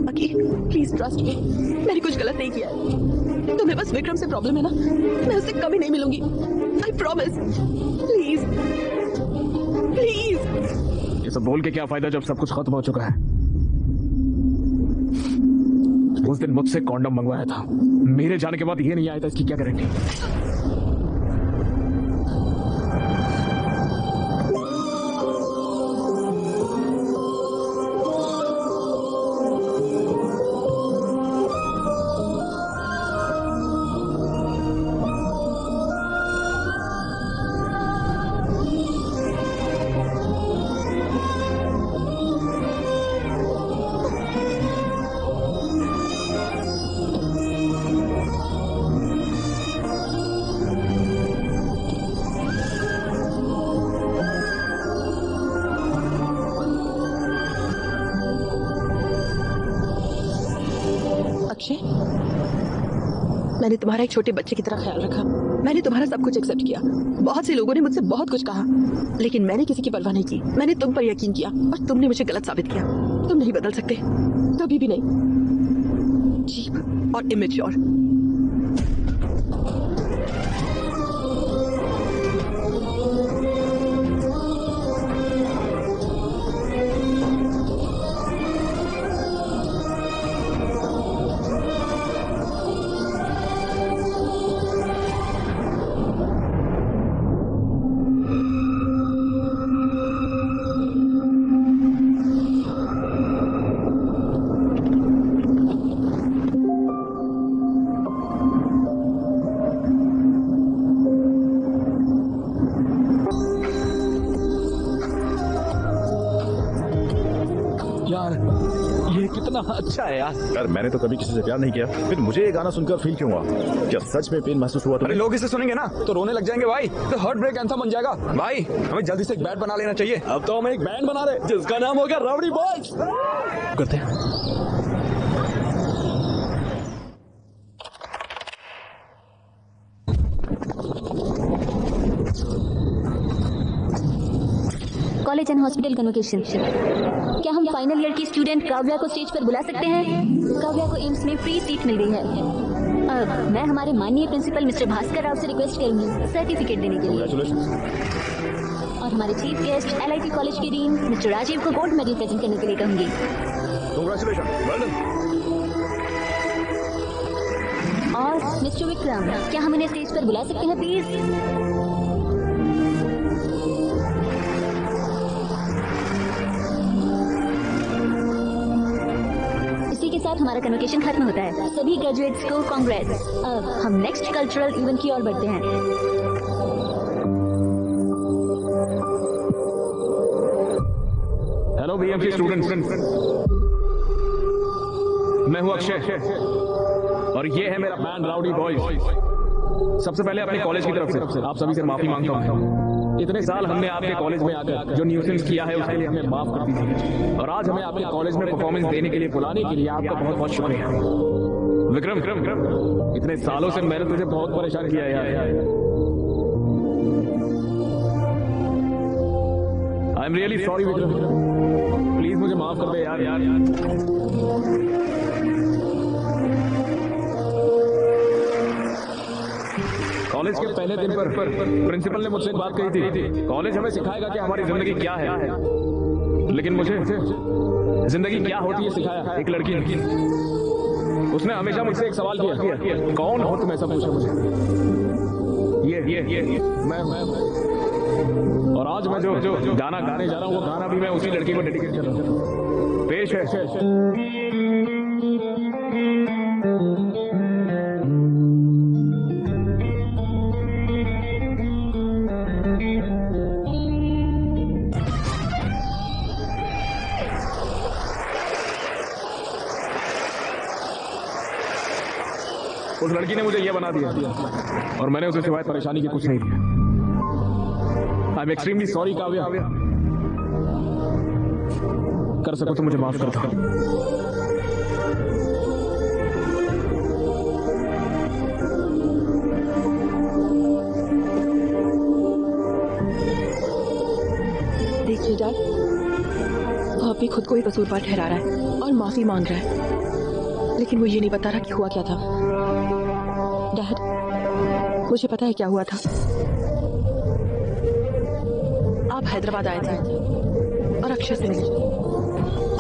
अकी प्लीज ट्रस्ट मी, मैंने कुछ गलत नहीं किया है। तुम्हें बस विक्रम से प्रॉब्लम है ना, मैं उससे कभी नहीं मिलूंगी। I promise. Please please. ये सब बोल के क्या फायदा जब सब कुछ खत्म हो चुका है। उस दिन मुझसे कॉन्डम मंगवाया था, मेरे जाने के बाद ये नहीं आया था, इसकी क्या गारंटी? मैंने तुम्हारा एक छोटे बच्चे की तरह ख्याल रखा। मैंने तुम्हारा सब कुछ एक्सेप्ट किया। बहुत से लोगों ने मुझसे बहुत कुछ कहा, लेकिन मैंने किसी की परवाह नहीं की। मैंने तुम पर यकीन किया और तुमने मुझे गलत साबित किया। तुम नहीं बदल सकते, कभी भी नहीं। चीप और इमेच्योर। अच्छा है यार मैंने तो कभी किसी से प्यार नहीं किया, फिर मुझे ये गाना सुनकर फील क्यों हुआ? क्या सच में पेन महसूस हुआ? अरे लोग इसे सुनेंगे ना तो रोने लग जाएंगे भाई, तो हार्ट ब्रेक एंथम बन जाएगा भाई। हमें जल्दी से एक बैंड बना लेना चाहिए। अब तो हम एक बैंड बना रहे जिसका नाम होगा रावड़ी बॉयज। करते हैं। College and hospital convocation. क्या हम फाइनल ईयर की स्टूडेंट काव्या को स्टेज पर बुला सकते हैं? काव्या को एम्स में फ्री सीट मिल गई है। मैं हमारे माननीय प्रिंसिपल मिस्टर भास्कर राव से रिक्वेस्ट करूंगी सर्टिफिकेट देने के लिए। और हमारे चीफ गेस्ट LIT कॉलेज के डीन मिस्टर राजीव को गोल्ड मेडल प्रेजेंट करने के लिए कहूंगी। और मिस्टर विक्रम, क्या हम इन्हें स्टेज पर बुला सकते हैं प्लीज? साथ हमारा कन्वोकेशन खत्म होता है। सभी ग्रेजुएट्स को कांग्रेट्स। अब हम नेक्स्ट कल्चरल इवेंट की ओर बढ़ते हैं। हेलो बीएमसी स्टूडेंट्स, मैं हूं अक्षय और ये है मेरा बैंड राउडी बॉयज। सबसे पहले अपने कॉलेज की तरफ से आप सभी से माफी मांगता हूं। इतने साल हमने आपके कॉलेज में आकर जो न्यूसेंस किया है उसके लिए हमें माफ कर दीजिए, और आज हमें आपके कॉलेज में परफॉर्मेंस देने के लिए बुलाने के लिए आपका बहुत बहुत शुक्रिया। विक्रम, इतने सालों से मैंने तुझे बहुत परेशान किया यार। I am really sorry Vikram, please मुझे माफ कर दे यार। कॉलेज के पहले दिन पर प्रिंसिपल ने मुझसे एक बात कही थी, कॉलेज हमें सिखाएगा कि हमारी जिंदगी क्या है, लेकिन मुझे जिंदगी क्या होती है सिखाया एक लड़की ने। उसने हमेशा मुझसे एक सवाल किया, कौन हो तुम, ऐसा पूछा मुझे। ये मैं और आज मैं जो गाना गाने जा रहा हूँ वो गाना भी मैं उसी लड़की को डेडिकेट कर रहा हूँ। पेश है उस लड़की ने मुझे ये बना दिया और मैंने उसे सिवाय परेशानी के कुछ नहीं दिया। I am extremely sorry Kavya, कर सको तो मुझे माफ कर दो। देखिए डैड, वो अभी खुद को ही कसूरवार ठहरा रहा है और माफी मांग रहा है, लेकिन वो ये नहीं बता रहा कि हुआ क्या था। डैड, मुझे पता है क्या हुआ था। आप हैदराबाद आए थे और अक्षय से मिले।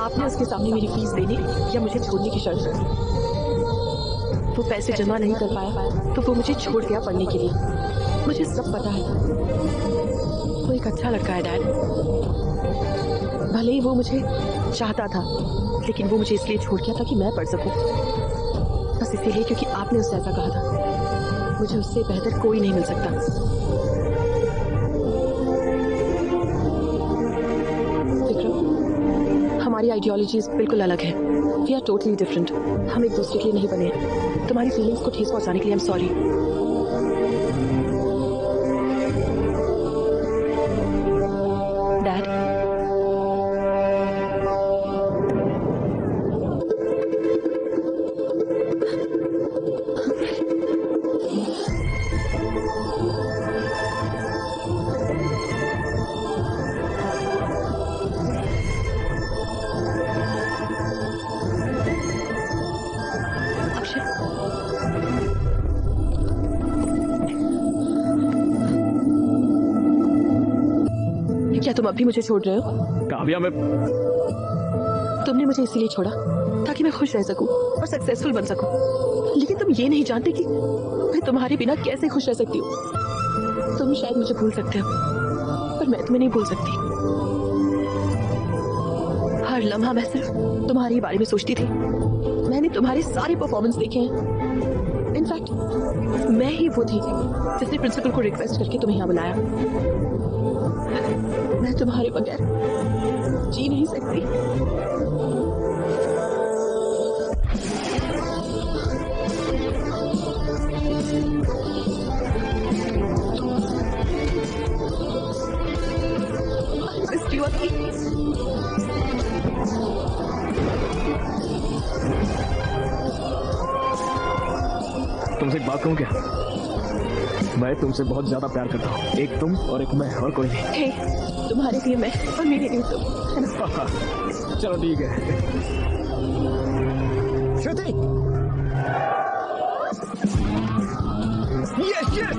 आपने उसके सामने मेरी फीस देने या मुझे छोड़ने की शर्त रखी। वो पैसे जमा नहीं कर पाया तो वो मुझे छोड़ गया पढ़ने के लिए। मुझे सब पता है। वो एक अच्छा लड़का है डैड। भले ही वो मुझे चाहता था, लेकिन वो मुझे इसलिए छोड़ गया था कि मैं पढ़ सकूं। बस इसीलिए क्योंकि आपने उससे ऐसा कहा था। मुझे उससे बेहतर कोई नहीं मिल सकता। विक्रम, हमारी आइडियोलॉजीज बिल्कुल अलग है। We are totally different. हम एक दूसरे के लिए नहीं बने हैं। तुम्हारी फीलिंग्स को ठेस पहुंचाने के लिए आई एम सॉरी। डैड, क्या तुम अब भी मुझे छोड़ रहे हो? काव्या, मैं तुमने मुझे इसीलिए छोड़ा ताकि मैं खुश रह सकूं और सक्सेसफुल बन सकूं, लेकिन तुम ये नहीं जानते कि मैं तुम्हारे बिना कैसे खुश रह सकती हूँ। तुम शायद मुझे भूल सकते हो, पर मैं तुम्हें नहीं भूल सकती। हर लम्हा मैं सिर्फ तुम्हारे बारे में सोचती थी। मैंने तुम्हारे सारे परफॉर्मेंस देखे हैं। इनफैक्ट मैं ही वो थी जिसने प्रिंसिपल को रिक्वेस्ट करके तुम्हें यहाँ बुलाया। मैं तुम्हारे बगैर जी नहीं सकती। तुमसे एक बात कहूं क्या? मैं तुमसे बहुत ज्यादा प्यार करता हूँ। एक तुम और एक मैं, और कोई नहीं। hey, तुम्हारे लिए मैं और मेरे लिए तुम, है ना? चलो ठीक है। श्रुति, यस यस।